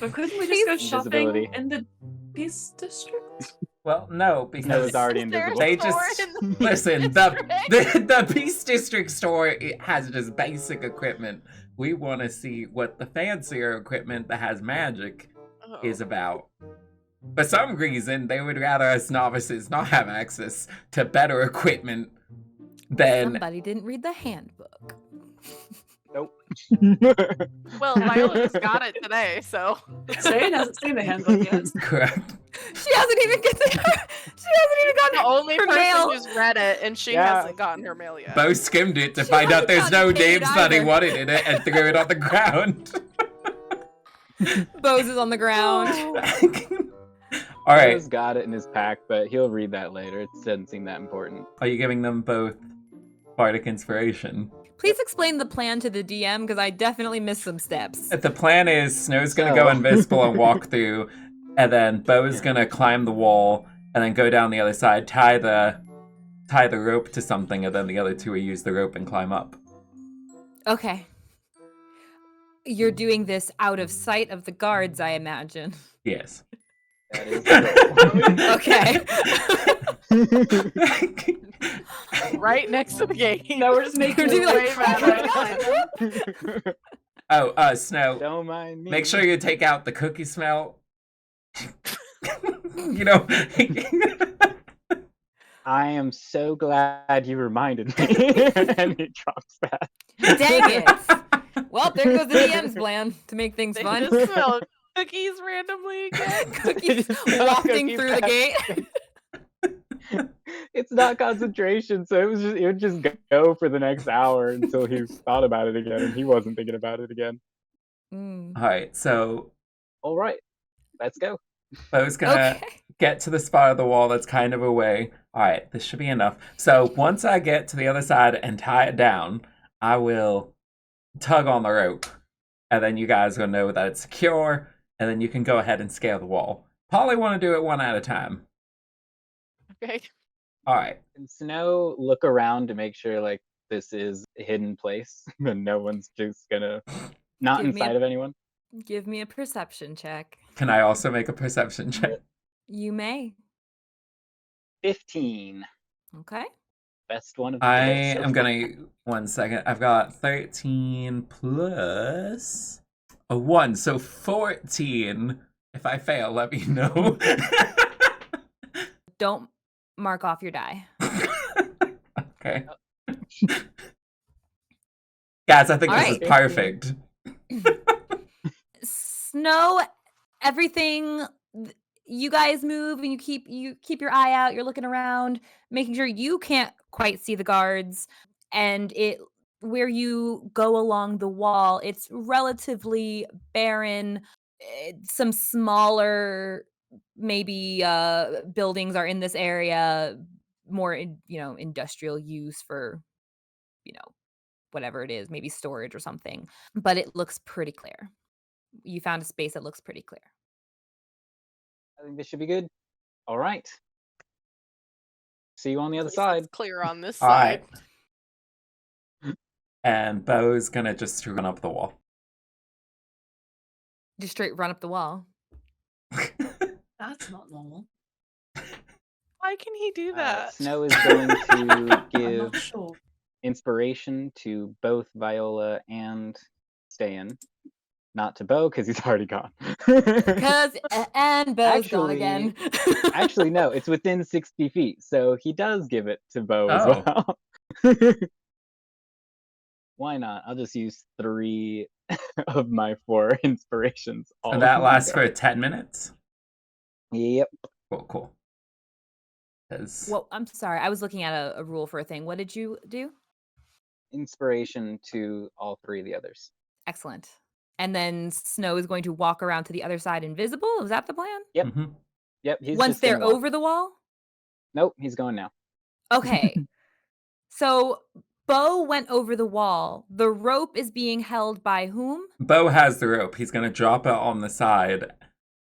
But couldn't we just go shopping Invisibility. in the Peace District? Well, no, Nose because already Is there a invisible. they store just in the listen. district? The Peace District store, it has just basic equipment. We want to see what the fancier equipment that has magic is about. For some reason, they would rather us novices not have access to better equipment than. Somebody didn't read the handbook. Nope. Well, Viola's got it today, so. Ste'yn hasn't seen the handbook yet. Correct. She hasn't even gotten The only her person mail. who's read it, and she Yeah. hasn't gotten her mail yet. Beau skimmed it to She find out hasn't there's no gotten paid names that he either. wanted in it and threw it on the ground. Bose is on the ground. All right. Joe's got it in his pack, but he'll read that later. It doesn't seem that important. Are you giving them both bardic inspiration? Please explain the plan to the DM because I definitely missed some steps. The plan is Snow's gonna go So- invisible and walk through, and then Beau's gonna climb the wall and then go down the other side, tie the rope to something, and then the other two will use the rope and climb up. Okay. You're doing this out of sight of the guards, I imagine. Yes. That is Okay. Right next to the gate. No, we're just making We're doing it like, way oh my better. God. Oh, Snow, Don't mind me. make sure you take out the cookie smell. You know. I am so glad you reminded me. And he drops that. Dang it. Well, there goes the DM's plan to make things They fun. just smell cookies randomly again. Cookies Smell wafting cookie through the fast. gate. It's not concentration, so it would just go for the next hour until he thought about it again, and he wasn't thinking about it again. Mm. All right, so All right, let's go. Beau's gonna Okay. get to the spot of the wall that's kind of away. All right, this should be enough. So once I get to the other side and tie it down, I will tug on the rope, and then you guys will know that it's secure, and then you can go ahead and scale the wall. Probably want to do it one at a time. Okay. All right. And Snow, look around to make sure like this is a hidden place, and no one's just gonna not Give in me a- sight of anyone. Give me a perception check. Can I also make a perception check? You may. 15, Okay. best one of the I day so am far. gonna 1 second. I've got 13 plus a 1, so 14. If I fail, let me know. Don't mark off your die. Okay. Guys, I think All this right. is perfect. Snow, everything. You guys move and you keep your eye out. You're looking around, making sure you can't quite see the guards. And where you go along the wall, it's relatively barren. Some smaller, maybe buildings are in this area, more industrial use for whatever it is, maybe storage or something. But it looks pretty clear. You found a space that looks pretty clear. I think this should be good. All right. See you on the At other least side. it's clear on this All side. right. And Beau's gonna just run up the wall. Just straight run up the wall. That's not normal. Why can he do that? Snow is going to I'm give not sure. inspiration to both Viola and Ste'yn. Not to Beau, because he's already gone. Because and Beau's gone again. Actually, no, it's within 60 feet, so he does give it to Beau as Oh. well. Why not? I'll just use 3 of my 4 inspirations. All And that in one lasts go. for 10 minutes? Yep. Cool. 'Cause- Well, I'm sorry. I was looking at a rule for a thing. What did you do? Inspiration to all 3 of the others. Excellent. And then Snow is going to walk around to the other side invisible? Is that the plan? Yep. Mhm. Yep. He's Once just gonna they're walk. over the wall? Nope. He's going now. Okay. So Beau went over the wall. The rope is being held by whom? Beau has the rope. He's going to drop it on the side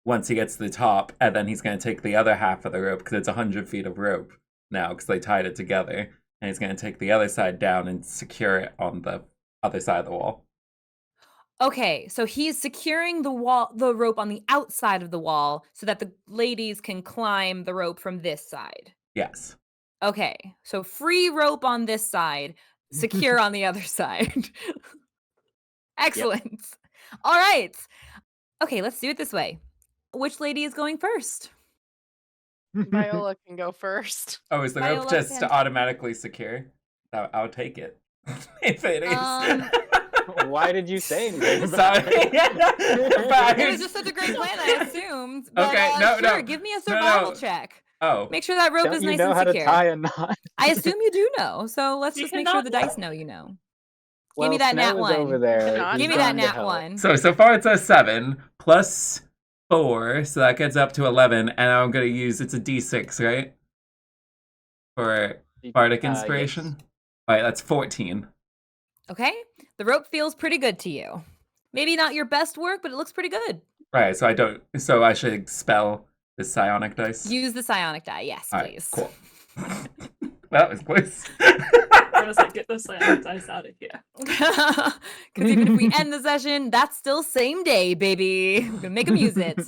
once he gets to the top, and then he's going to take the other half of the rope because it's 100 feet of rope now because they tied it together. And he's going to take the other side down and secure it on the other side of the wall. Okay, so he's securing the rope on the outside of the wall so that the ladies can climb the rope from this side. Yes. Okay, so free rope on this side, secure on the other side. Excellent. All right. Okay, let's do it this way. Which lady is going first? Viola can go first. Oh, is the Viola rope just can- automatically secure? I'll take it. If it is. Why did you say anything Sorry. about it? But It was just such a great plan, I assumed. But, Okay, no. sure, give me a survival check. Oh, Make sure that rope Don't is you nice know and how secure. to tie a knot? I assume you do know, so let's You just make sure cannot the know. dice know you know. Well, me that Snow nat is one. over there. Cannot. He's Give me that going to nat help. one. so far it's a 7 plus 4, so that gets up to 11, and I'm gonna use it's a D6, right? For bardic inspiration. Yes. All right, that's 14. Okay, the rope feels pretty good to you. Maybe not your best work, but it looks pretty good. Right, so I should expel the psionic dice. Use the psionic die, yes, All right, please. cool. That was close. Brenna's like, get the sand dice out of here. Because even if we end the session, that's still same day, baby. We're gonna make them use it.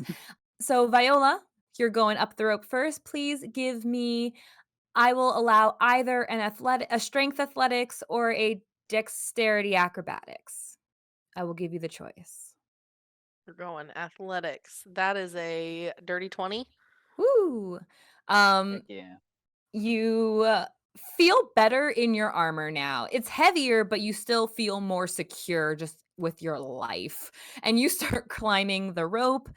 So Viola, you're going up the rope first. Please give me. I will allow either a strength athletics or a dexterity acrobatics. I will give you the choice. We're going athletics. That is a dirty 20. Woo. Heck yeah. You feel better in your armor now. It's heavier, but you still feel more secure just with your life. And you start climbing the rope.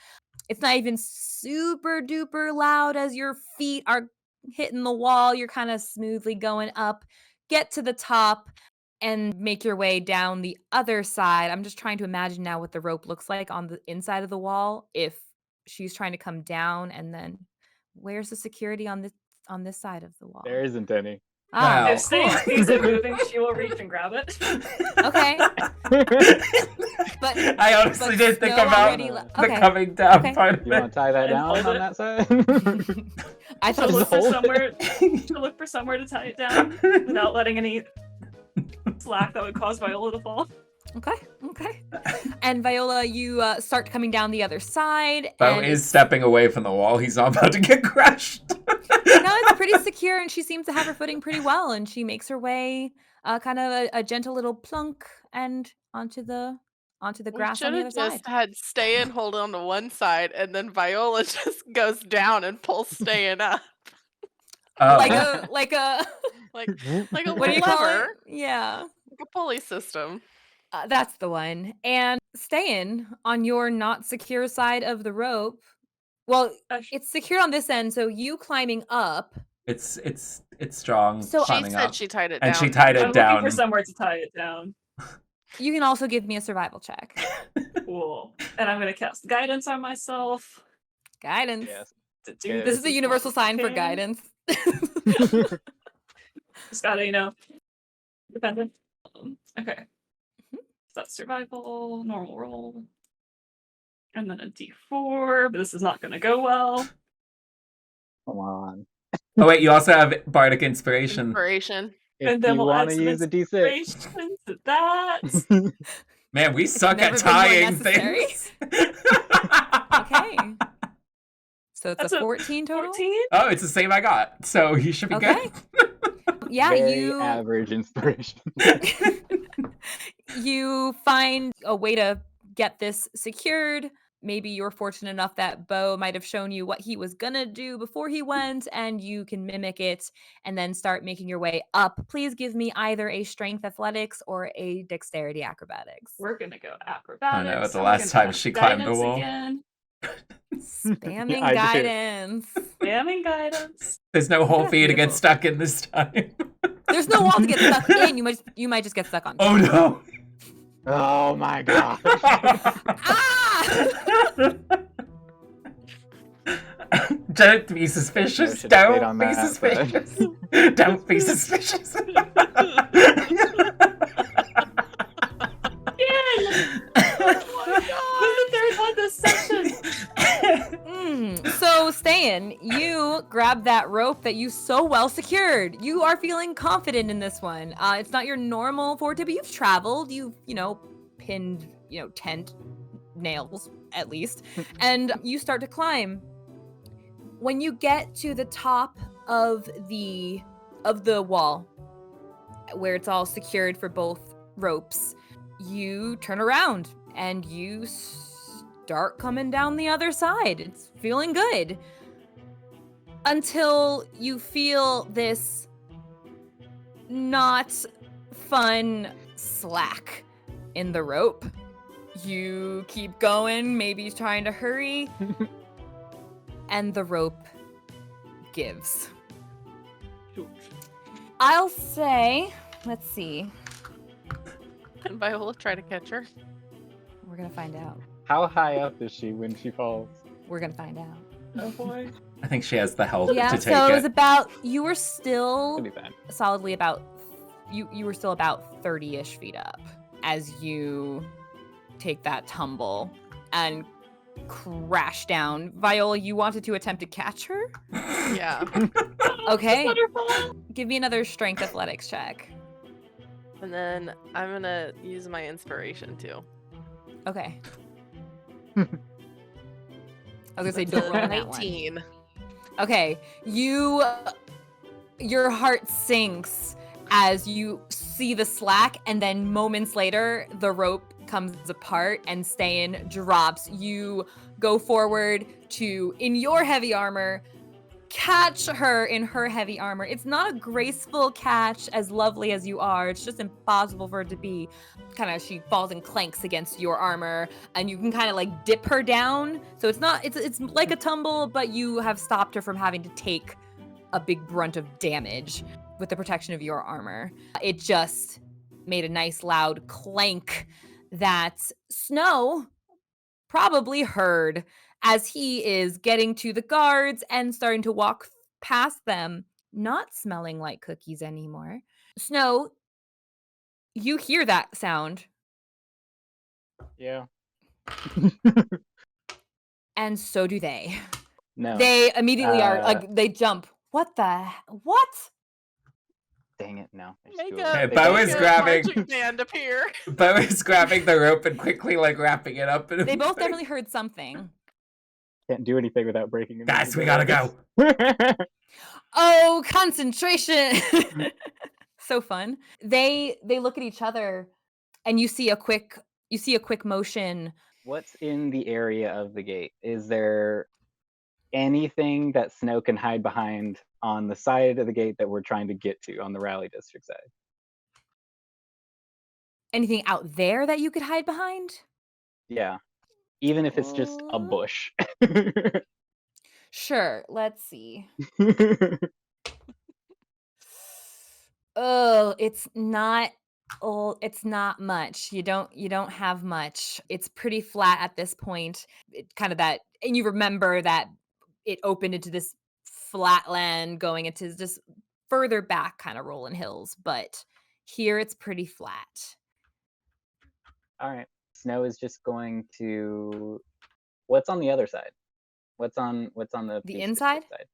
It's not even super duper loud as your feet are hitting the wall. You're kind of smoothly going up. Get to the top and make your way down the other side. I'm just trying to imagine now what the rope looks like on the inside of the wall if she's trying to come down, and then where's the security on this side of the wall? There isn't any. Ah, Wow. If Ste'yn sees it moving, she will reach and grab it. okay. But I honestly but didn't think Snow about already the okay. coming down Okay. part of You want it. to tie that And down hold on it. that side? I To thought look for hold it. somewhere to look for somewhere to tie it down without letting any slack that would cause Viola to fall. okay. And Viola, you start coming down the other side. Beau and is stepping away from the wall. He's not about to get crushed. no, it's pretty secure, and she seems to have her footing pretty well, and she makes her way kind of a gentle little plunk and onto the grass on the other We should side. have just had Ste'yn hold on to one side, and then Viola just goes down and pulls Ste'yn up. Oh. Like a Like a what do you call it? lever, Yeah. like a pulley system. That's the one. And Ste'yn on your not secure side of the rope. Well, it's secure on this end, so you climbing up. It's strong. So- She climbing said up. she tied it And down. she tied I'm it down. looking for somewhere to tie it down. You can also give me a survival check. Cool. And I'm gonna cast guidance on myself Guidance. Yes. to do Good. This is a universal sign for Okay. guidance. Just gotta, dependent. Okay. So that's survival, normal roll. And then a d4, but this is not gonna go well. Come on. Oh wait, you also have bardic inspiration. Inspiration. If And then you we'll add want to some use a D6. Inspiration to that. Man, we suck never at been more tying necessary. things. Okay. So it's That's a a 14 total? 14? Oh, it's the same I got. So you should be Okay. Yeah, Very you average inspiration. you find a way to get this secured. maybe you're fortunate enough that Beau might have shown you what he was gonna do before he went, and you can mimic it and then start making your way up. Please give me either a strength athletics or a dexterity acrobatics. We're gonna go I acrobatics. know, the and we're last gonna time have she climbed the guidance wall. again. Spamming I do. guidance. Spamming guidance. There's no hole That's for you to get beautiful. stuck in this time. There's no wall to get stuck in. You might just get stuck on. Oh no! Oh my god. Ah! Don't be suspicious. should've stayed Don't on be that, but- suspicious. Don't be suspicious. This is the third one this session. So, Ste'yn, you grab that rope that you so well secured. You are feeling confident in this one. It's not your normal forte, but you've traveled. You've, pinned, tent nails at least, and you start to climb. When you get to the top of the wall, where it's all secured for both ropes, you turn around and you start coming down the other side. It's feeling good. Until you feel this not fun slack in the rope. You keep going, maybe trying to hurry, and the rope gives. I'll say, let's see. Can Viola try to catch her? We're gonna find out. How high up is she when she falls? We're gonna find out. Oh boy. I think she has the help Yeah, to take so it was it. about, you were still It'll be fine. solidly about, you were still about 30-ish feet up as you take that tumble and crash down. Viola, you wanted to attempt to catch her? Yeah. Okay. Wonderful. Give me another strength athletics check. And then I'm gonna use my inspiration too. Okay. I was gonna say don't roll on that one. 19. Okay, your heart sinks as you see the slack, and then moments later, the rope comes apart and Ste'yn drops. You go forward to, in your heavy armor, catch her in her heavy armor. It's not a graceful catch, as lovely as you are. It's just impossible for it to be. Kind of, she falls and clanks against your armor, and you can kind of like dip her down. So it's not, it's like a tumble, but you have stopped her from having to take a big brunt of damage with the protection of your armor. It just made a nice loud clank that Snow probably heard as he is getting to the guards and starting to walk past them, not smelling like cookies anymore. Snow, you hear that sound, Yeah. and so do they. No. They immediately are Uh, like, they jump. What the? What? Dang it, no. There's Make two a, of them. Okay, They Beau both is go- grabbing- marching band appear. Beau is grabbing the rope and quickly like wrapping it up. They both definitely heard something. Can't do anything without breaking them. Guys, we gotta go. Oh, concentration. So fun. They look at each other, and you see a quick motion. What's in the area of the gate? Is there anything that Snow can hide behind on the side of the gate that we're trying to get to on the Rally District side? Anything out there that you could hide behind? Yeah. Even if it's just a bush. Sure, let's see. Oh, it's not much. You don't have much. It's pretty flat at this point. It kind of that, and you remember that it opened into this flat land going into just further back kind of rolling hills, but here it's pretty flat. All right. Snow is just going to. What's on the other side? What's on the The Peace inside? District side?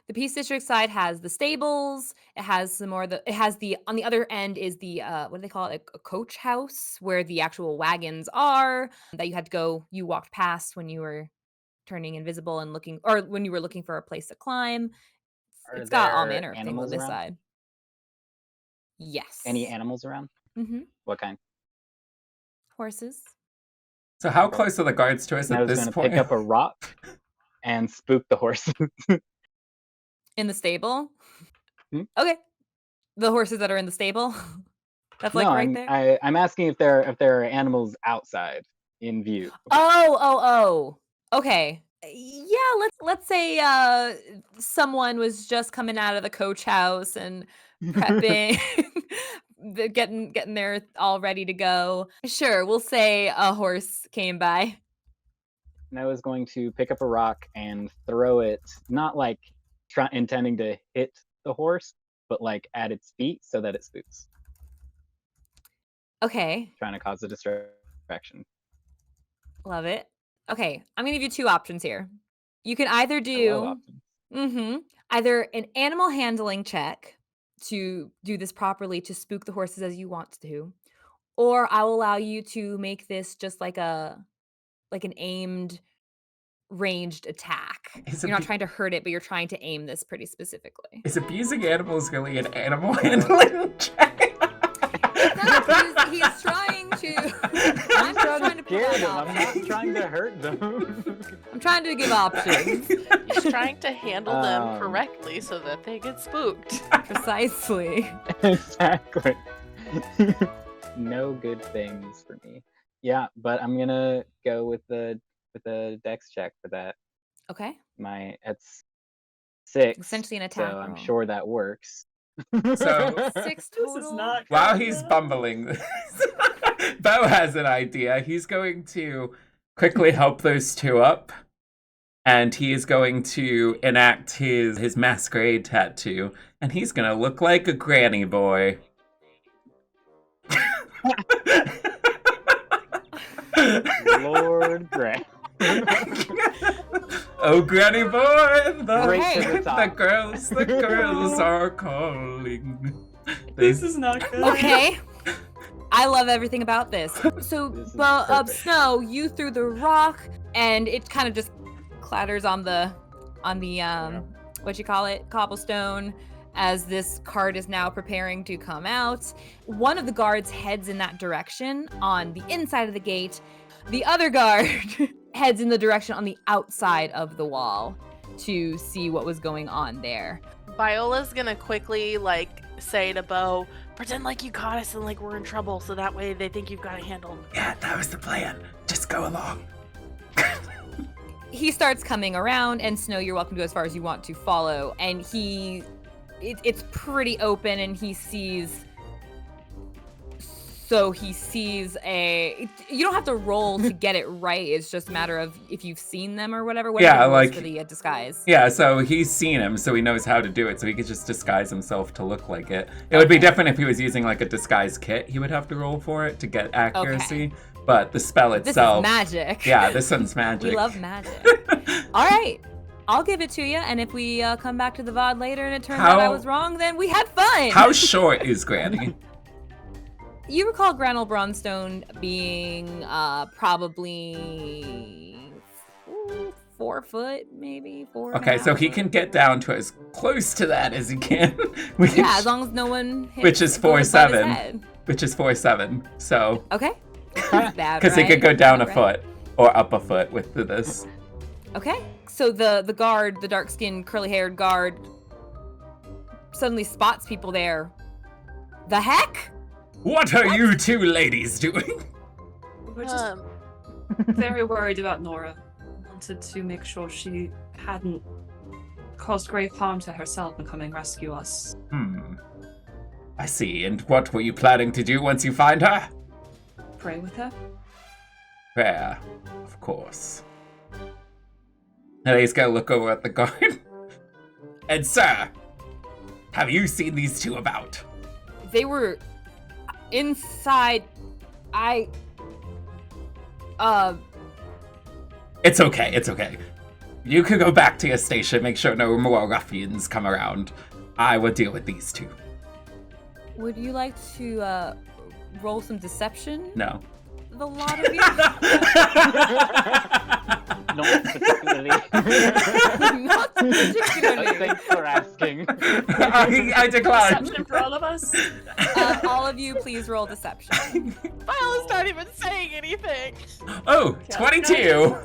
The Peace District side has the stables. It has some more. It has the, on the other end is the what do they call it? A coach house where the actual wagons are that you had to go. You walked past when you were turning invisible and looking, or when you were looking for a place to climb. Are It's got all there manner of things on animals this around? side. Yes. Any animals around? Mm-hmm. What kind? Horses. So how close are the guards to us And I at was this going to point? pick up a rock and spook the horses. In the stable? Hmm? Okay. The horses that are in the stable? That's like No, right there? I'm asking if there are animals outside in view. Oh. Okay. Yeah, let's say someone was just coming out of the coach house and prepping getting there all ready to go. Sure, we'll say a horse came by. And I was going to pick up a rock and throw it, not like intending to hit the horse, but like at its feet so that it spooks. Okay. Trying to cause a distraction. Love it. Okay, I'm gonna give you 2 options here. You can either I love do options. either an animal handling check to do this properly to spook the horses as you want to, or I will allow you to make this just like an aimed ranged attack. Is You're not abu- trying to hurt it, but you're trying to aim this pretty specifically. Is abusing animals really an animal handling check? He's trying to. I'm just trying to scare provide them. I'm not options. trying to hurt them. I'm trying to give options. He's trying to handle them Um, correctly so that they get spooked. Precisely. Exactly. No good things for me. Yeah, but I'm gonna go with the dex check for that. Okay. It's 6. Essentially an So attack I'm roll. sure that works. So 6 total. This is not while good. he's bumbling this, Beau has an idea. He's going to quickly help those 2 up. And he is going to enact his masquerade tattoo. And he's going to look like a granny boy. Lord Grant. Oh, granny boy, Right to the top. the girls are calling. This is not good. Okay. I love everything about this. So, This is perfect. Snow, you threw the rock, and it kind of just clatters on the what you call it, cobblestone, as this cart is now preparing to come out. One of the guards heads in that direction on the inside of the gate. The other guard heads in the direction on the outside of the wall to see what was going on there. Viola's gonna quickly say to Beau, pretend like you caught us and like we're in trouble, so that way they think you've got it handled. Yeah, that was the plan. Just go along. He starts coming around, and Snow, you're welcome to go as far as you want to follow. And it's pretty open, and he sees. So he sees you don't have to roll to get it right. It's just a matter of if you've seen them or whatever. Yeah, it was like- for the disguise. Yeah, so he's seen him, so he knows how to do it, so he could just disguise himself to look like it. It would be different if he was using like a disguise kit. He would have to roll for it to get accuracy. But the spell This itself. is magic. Yeah, this one's magic. We love magic. All right. I'll give it to you, and if we come back to the VOD later and it turns out I was wrong, then we had fun. How short is Granny? You recall Granel Bronstone being probably 4 foot, maybe 4. Okay, so he can get down to as close to that as he can. Which, Yeah, as long as no one hits which is goes above his 4'7". head. Which is 4'7". So Okay. because he could go down a foot or up a foot with this. Okay. So the guard, the dark-skinned, curly-haired guard, suddenly spots people there. The heck? What are you 2 ladies doing? We're just very worried about Nora. Wanted to make sure she hadn't caused grave harm to herself and come and rescue us. I see. And what were you planning to do once you find her? Pray with her. Fair, of course. And he's gonna look over at the guard. And sir, have you seen these 2 about? They were inside. It's okay. You can go back to your station, make sure no more ruffians come around. I will deal with these 2. Would you like to roll some deception? No. The lot of you? Not particularly. Not particularly. Thanks for asking. I decline. Deception for all of us. All of you please roll deception. Viola's not even saying anything. Oh, 22.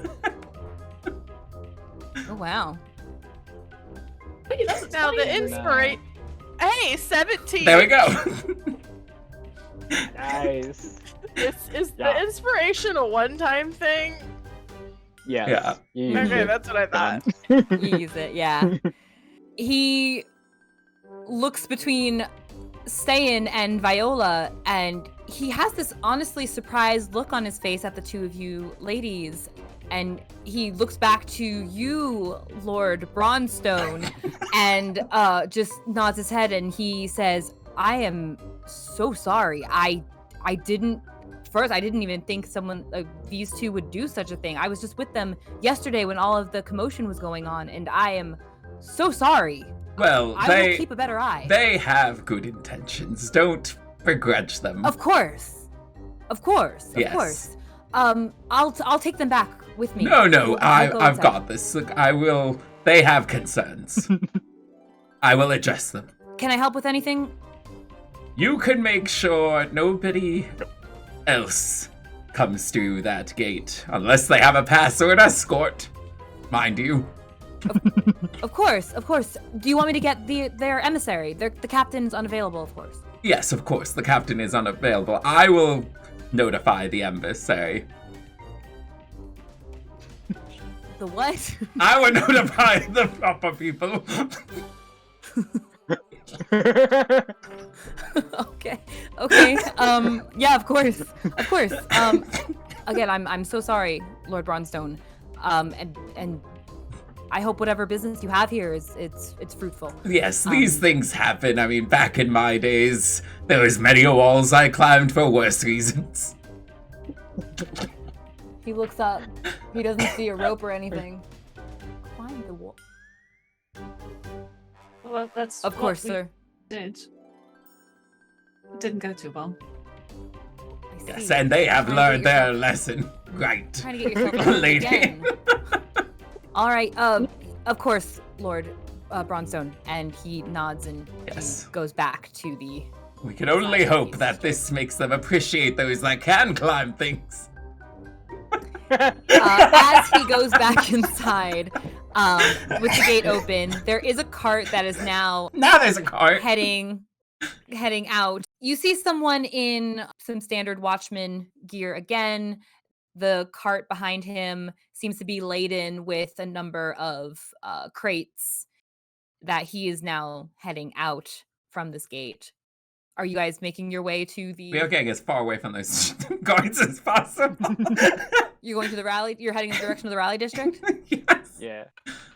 Oh wow. Wait, that's a Now the 20. inspiration. Hey, 17. There we go. Nice. Is Yeah. the inspiration a one-time thing? Yes. Yeah. You use Okay, it. that's what I thought. You use it, yeah. He looks between Ste'yn and Viola, and he has this honestly surprised look on his face at the two of you ladies. And he looks back to you, Lord Bronstone, and just nods his head, and he says, I am so sorry. I didn't even think someone these two would do such a thing. I was just with them yesterday when all of the commotion was going on, and I am so sorry. Well, I will keep a better eye. they have good intentions. Don't begrudge them. Of course. Of course. Of Yes. course. I'll take them back with me. No, We'll I've go inside. got this. Look, I will. They have concerns. I will address them. Can I help with anything? You can make sure nobody else comes through that gate unless they have a pass or an escort, mind you. Of course, of course. Do you want me to get their emissary? The captain's unavailable, of course. Yes, of course, the captain is unavailable. I will notify the emissary. The what? I will notify the proper people. Okay. Yeah, of course. Again, I'm so sorry, Lord Bronstone. And I hope whatever business you have here it's fruitful. Yes, these things happen. I mean, back in my days, there was many walls I climbed for worse reasons. He looks up. He doesn't see a rope or anything. Climb the wall. Well, that's Of what course, we sir. did. It didn't go too well. I see. Yes, and they have Trying to learned get their yourself- lesson. Right. Trying to get yourself killed Lady. again. All right. Of course, Lord Bronstone, and he nods and Yes. he goes back to the. We can only hope that this makes them appreciate those that can climb things. As he goes back inside, with the gate open, there is a cart that is now Now there's a cart. heading out. You see someone in some standard watchman gear again. The cart behind him seems to be laden with a number of crates that he is now heading out from this gate. Are you guys making your way to the... We are getting as far away from those guards as possible. You're going to the rally? You're heading in the direction of the rally district? Yes. Yeah.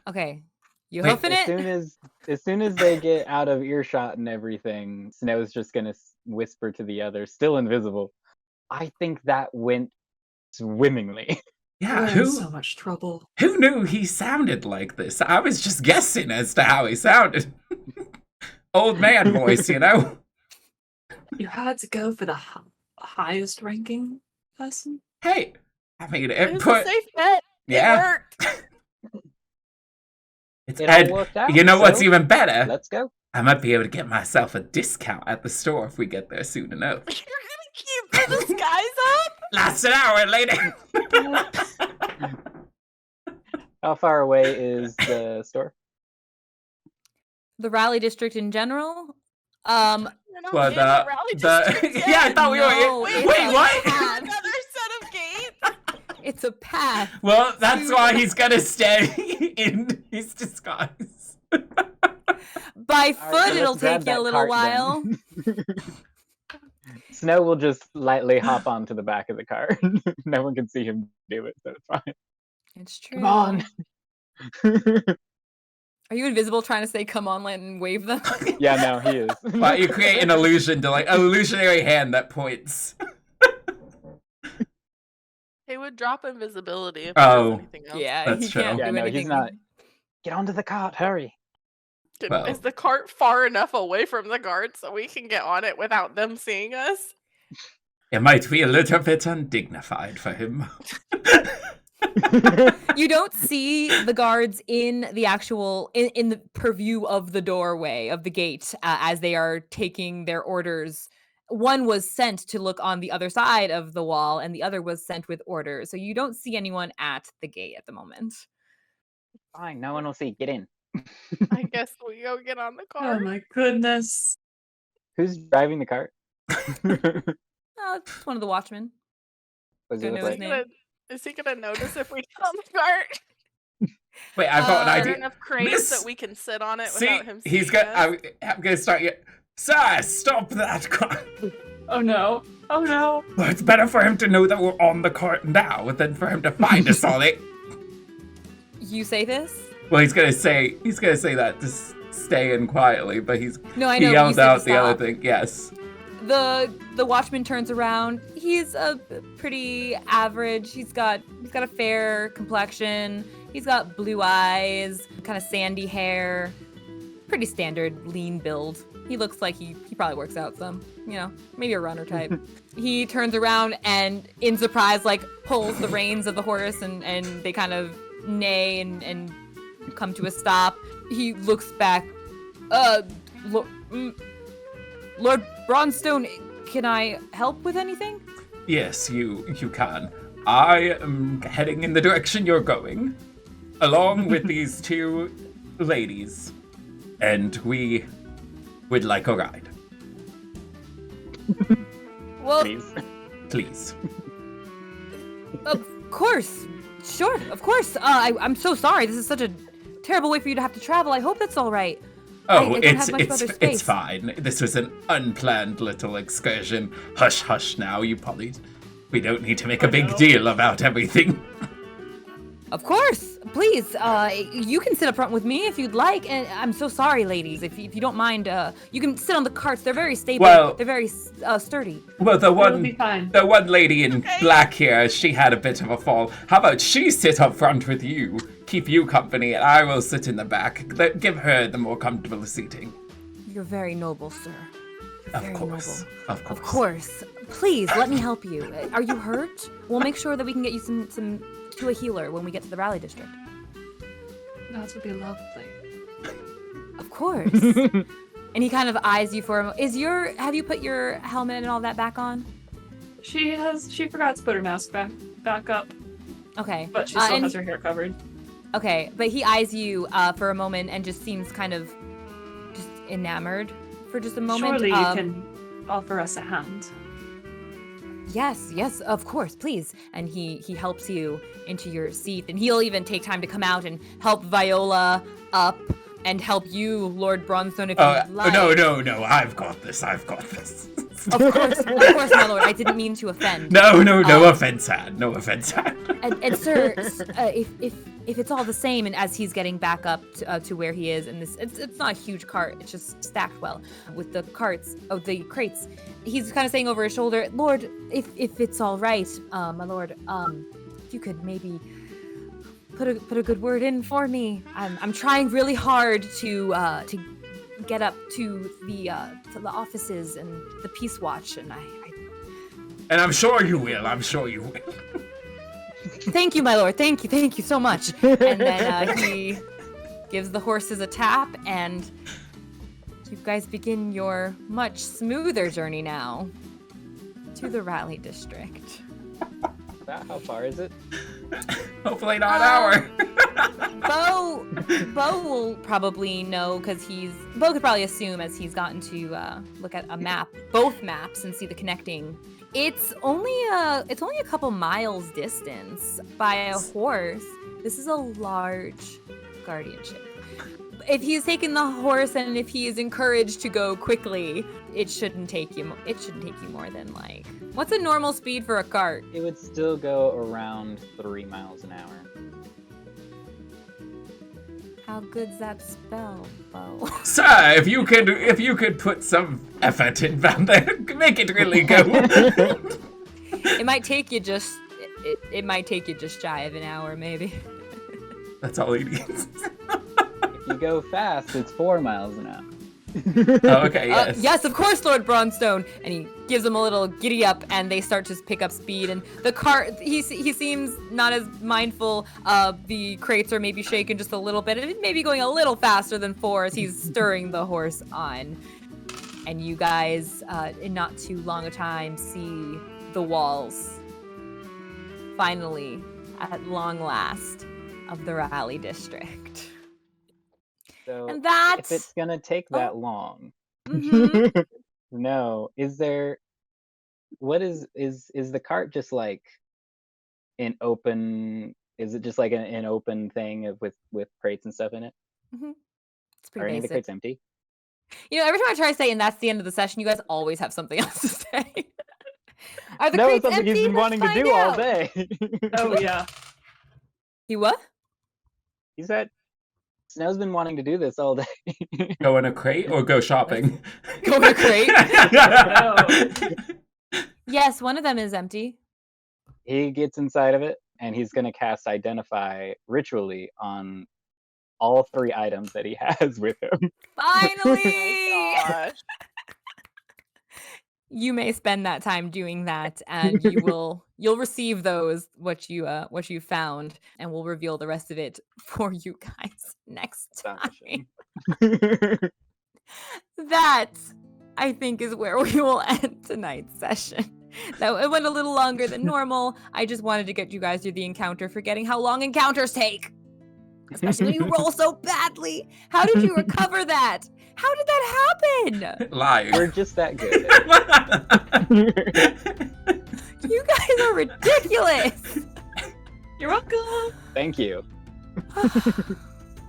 Okay. You Wait, hoofing As soon as they get out of earshot and everything, Snow's just gonna whisper to the others, still invisible. I think that went swimmingly. Yeah, We're in who so much trouble. knew he sounded like this? I was just guessing as to how he sounded. Old man voice, you know? You had to go for the highest ranking person? Hey, I mean, It it was put... a safe bet. Yeah. It worked. It's It Ed. all worked out. You know what's so even better? Let's go. I might be able to get myself a discount at the store if we get there soon enough. You're gonna keep the disguise up? Last an hour, lady. How far away is the store? the rally district in general? You're not Well, in the rally district yet. yeah, I thought we were. No, Wait, it's a what? path. Another set of gates. It's a path. Well, that's why he's gonna stay in his disguise. By All foot, right, so it'll let's grab take you a that little cart while. then. Snow will just lightly hop onto the back of the car. No one can see him do it, so it's fine. It's true. Come on. Are you invisible trying to say come on land and wave them? Yeah, no, he is. But you create an illusion to like an illusionary hand that points. He would drop invisibility if Oh, there was anything else. Yeah, That's he true. can't Yeah, do no, he's anything. not. Get onto the cart, hurry. Well. Is the cart far enough away from the guard so we can get on it without them seeing us? It might be a little bit undignified for him. You don't see the guards in the actual in the purview of the doorway of the gate as they are taking their orders one was sent to look on the other side of the wall, and the other was sent with orders. So you don't see anyone at the gate at the moment. Fine, no one will see. Get in. I guess we go get on the Oh car. my goodness. Who's driving the cart? It's one of the watchmen. Was Don't it know his like, name. Is he gonna notice if we get on the cart? Wait, I've got an Are there idea. enough crates Miss- that we can sit on it See, without him he's seeing got. us? I'm gonna start you. Sir, stop that car. Oh no. Oh no. Well, it's better for him to know that we're on the cart now than for him to find us on it. You say this? Well, he's gonna say that to stay in quietly, but No, I he know. You yelled said out to the other stop. thing. Yes. The watchman turns around. He's a pretty average. He's got a fair complexion. He's got blue eyes, kind of sandy hair. Pretty standard lean build. He looks like he probably works out some, maybe a runner type. He turns around and in surprise like pulls the reins of the horse and they kind of neigh and come to a stop. He looks back. Lord Bronstone, can I help with anything? Yes, you can. I am heading in the direction you're going, along with these two ladies, and we would like a ride. Well, please? of course. Sure, of course. I'm so sorry. This is such a terrible way for you to have to travel. I hope that's all right. Oh, I don't have much other it's space. fine. This was an unplanned little excursion. Hush, hush now, you pollies. We don't need to make a big deal about everything. Of course. Please, you can sit up front with me if you'd like. And I'm so sorry, ladies. If you don't mind, you can sit on the carts. They're very stable. Well- They're very sturdy. Well, It'll be fine. the one lady in black here, she had a bit of a fall. How about she sit up front with you, keep you company, and I will sit in the back. Give her the more comfortable seating. You're very noble, sir. You're Of very course. noble. Of course. Of course. Please, let me help you. Are you hurt? We'll make sure that we can get you some to a healer when we get to the Rally District. That would be lovely. Of course. And he kind of eyes you for a moment. Have you put your helmet and all that back on? She forgot to put her mask back up, Okay. but she still and has her hair covered. Okay, but he eyes you for a moment and just seems kind of just enamored for just a moment. Surely you can offer us a hand. Yes, of course, please. And he helps you into your seat, and he'll even take time to come out and help Viola up and help you, Lord Bronstone, if you'd like. No, I've got this. Of course, my lord. I didn't mean to offend. No offense, Anne. No offense, Anne. And sir, if it's all the same, and as he's getting back up to where he is, and it's not a huge cart, it's just stacked well with the the crates. He's kind of saying over his shoulder, Lord, if it's all right, my lord, if you could maybe put a good word in for me. I'm trying really hard to get up to the offices and the Peace Watch, and And I'm sure you will. Thank you, my lord. Thank you so much. And then he gives the horses a tap, and you guys begin your much smoother journey now to the Rally District. How far is it? Hopefully not an hour. Beau will probably know because Beau could probably assume as he's gotten to look at a map, both maps, and see the connecting. It's only a couple miles distance by a horse. This is a large guardianship. If he's taken the horse and if he is encouraged to go quickly, it shouldn't take you more than what's a normal speed for a cart? It would still go around 3 miles an hour. How good's that spell, Beau? Sir, if you could put some effort in down there, make it really go. It might take you just shy of an hour, maybe. That's all he needs. If you go fast, it's 4 miles an hour. Oh, okay, yes. Yes, of course, Lord Bronstone. And he gives them a little giddy up, and they start to pick up speed. And the cart, he seems not as mindful. The crates are maybe shaken just a little bit, and maybe going a little faster than 4 as he's stirring the horse on. and you guys, in not too long a time, see the walls, finally, at long last, of the Raleigh District. So And that... if it's gonna take that long, Mhm. no, is there? What is the cart just like an open? Is it just like an open thing with crates and stuff in it? Mhm. It's Are pretty any of the basic. crates empty? You know, every time I try to say, and that's the end of the session, you guys always have something else to say. Are the No, crates it's something empty? he's been Let's wanting to find do all out. day. Oh yeah. You what? He said, Snow's been wanting to do this all day. Go in a crate or go shopping? Go in a crate? No. Yes, one of them is empty. He gets inside of it, and he's going to cast Identify ritually on all 3 items that he has with him. Finally! Oh my gosh. You may spend that time doing that, and you'll receive those what you found, and we'll reveal the rest of it for you guys next time. That, I think, is where we will end tonight's session. Now, it went a little longer than normal. I just wanted to get you guys through the encounter, forgetting how long encounters take. Especially when you roll so badly. How did you recover that? How did that happen? Lying. We're just that good. You guys are ridiculous. You're welcome. Thank you.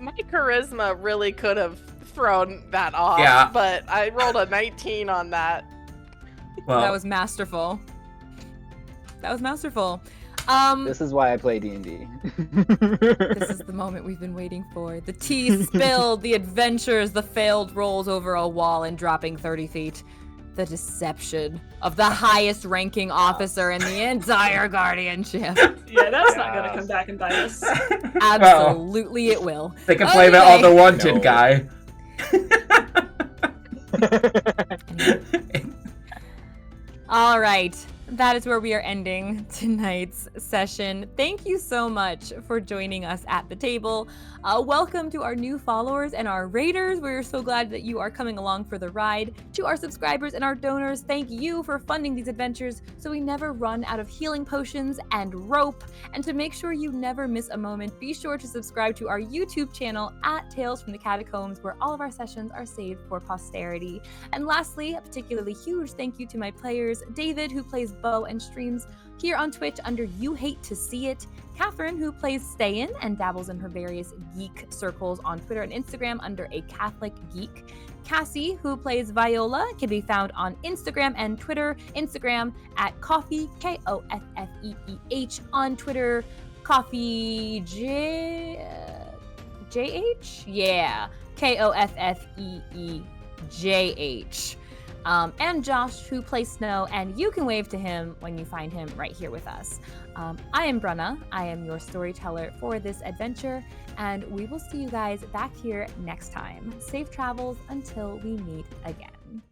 My charisma really could have thrown that off, Yeah. but I rolled a 19 on that. Well, That was masterful. That was masterful. This is why I play D&D. This is the moment we've been waiting for. The tea spilled, the adventures, the failed rolls over a wall and dropping 30 feet. The deception of the highest ranking officer in the entire guardianship. Yeah, that's not gonna come back and bite us. Absolutely it will. they can blame it on the Okay. wanted No. guy. All right. That is where we are ending tonight's session. Thank you so much for joining us at the table. Welcome to our new followers and our raiders. We're so glad that you are coming along for the ride. To our subscribers and our donors, thank you for funding these adventures so we never run out of healing potions and rope. And to make sure you never miss a moment, be sure to subscribe to our YouTube channel at Tales from the Catacombs, where all of our sessions are saved for posterity. And lastly, a particularly huge thank you to my players, David, who plays Beau and streams here on Twitch under You Hate to See It, Catherine, who plays Ste'yn and dabbles in her various geek circles on Twitter and Instagram under A Catholic Geek, Kassie, who plays Viola, can be found on Instagram and Twitter. Instagram at Coffee, Koffeeh, on Twitter, Coffee JH? Yeah, Koffeejh. And Josh, who plays Snow, and you can wave to him when you find him right here with us. I am Brenna. I am your storyteller for this adventure, and we will see you guys back here next time. Safe travels until we meet again.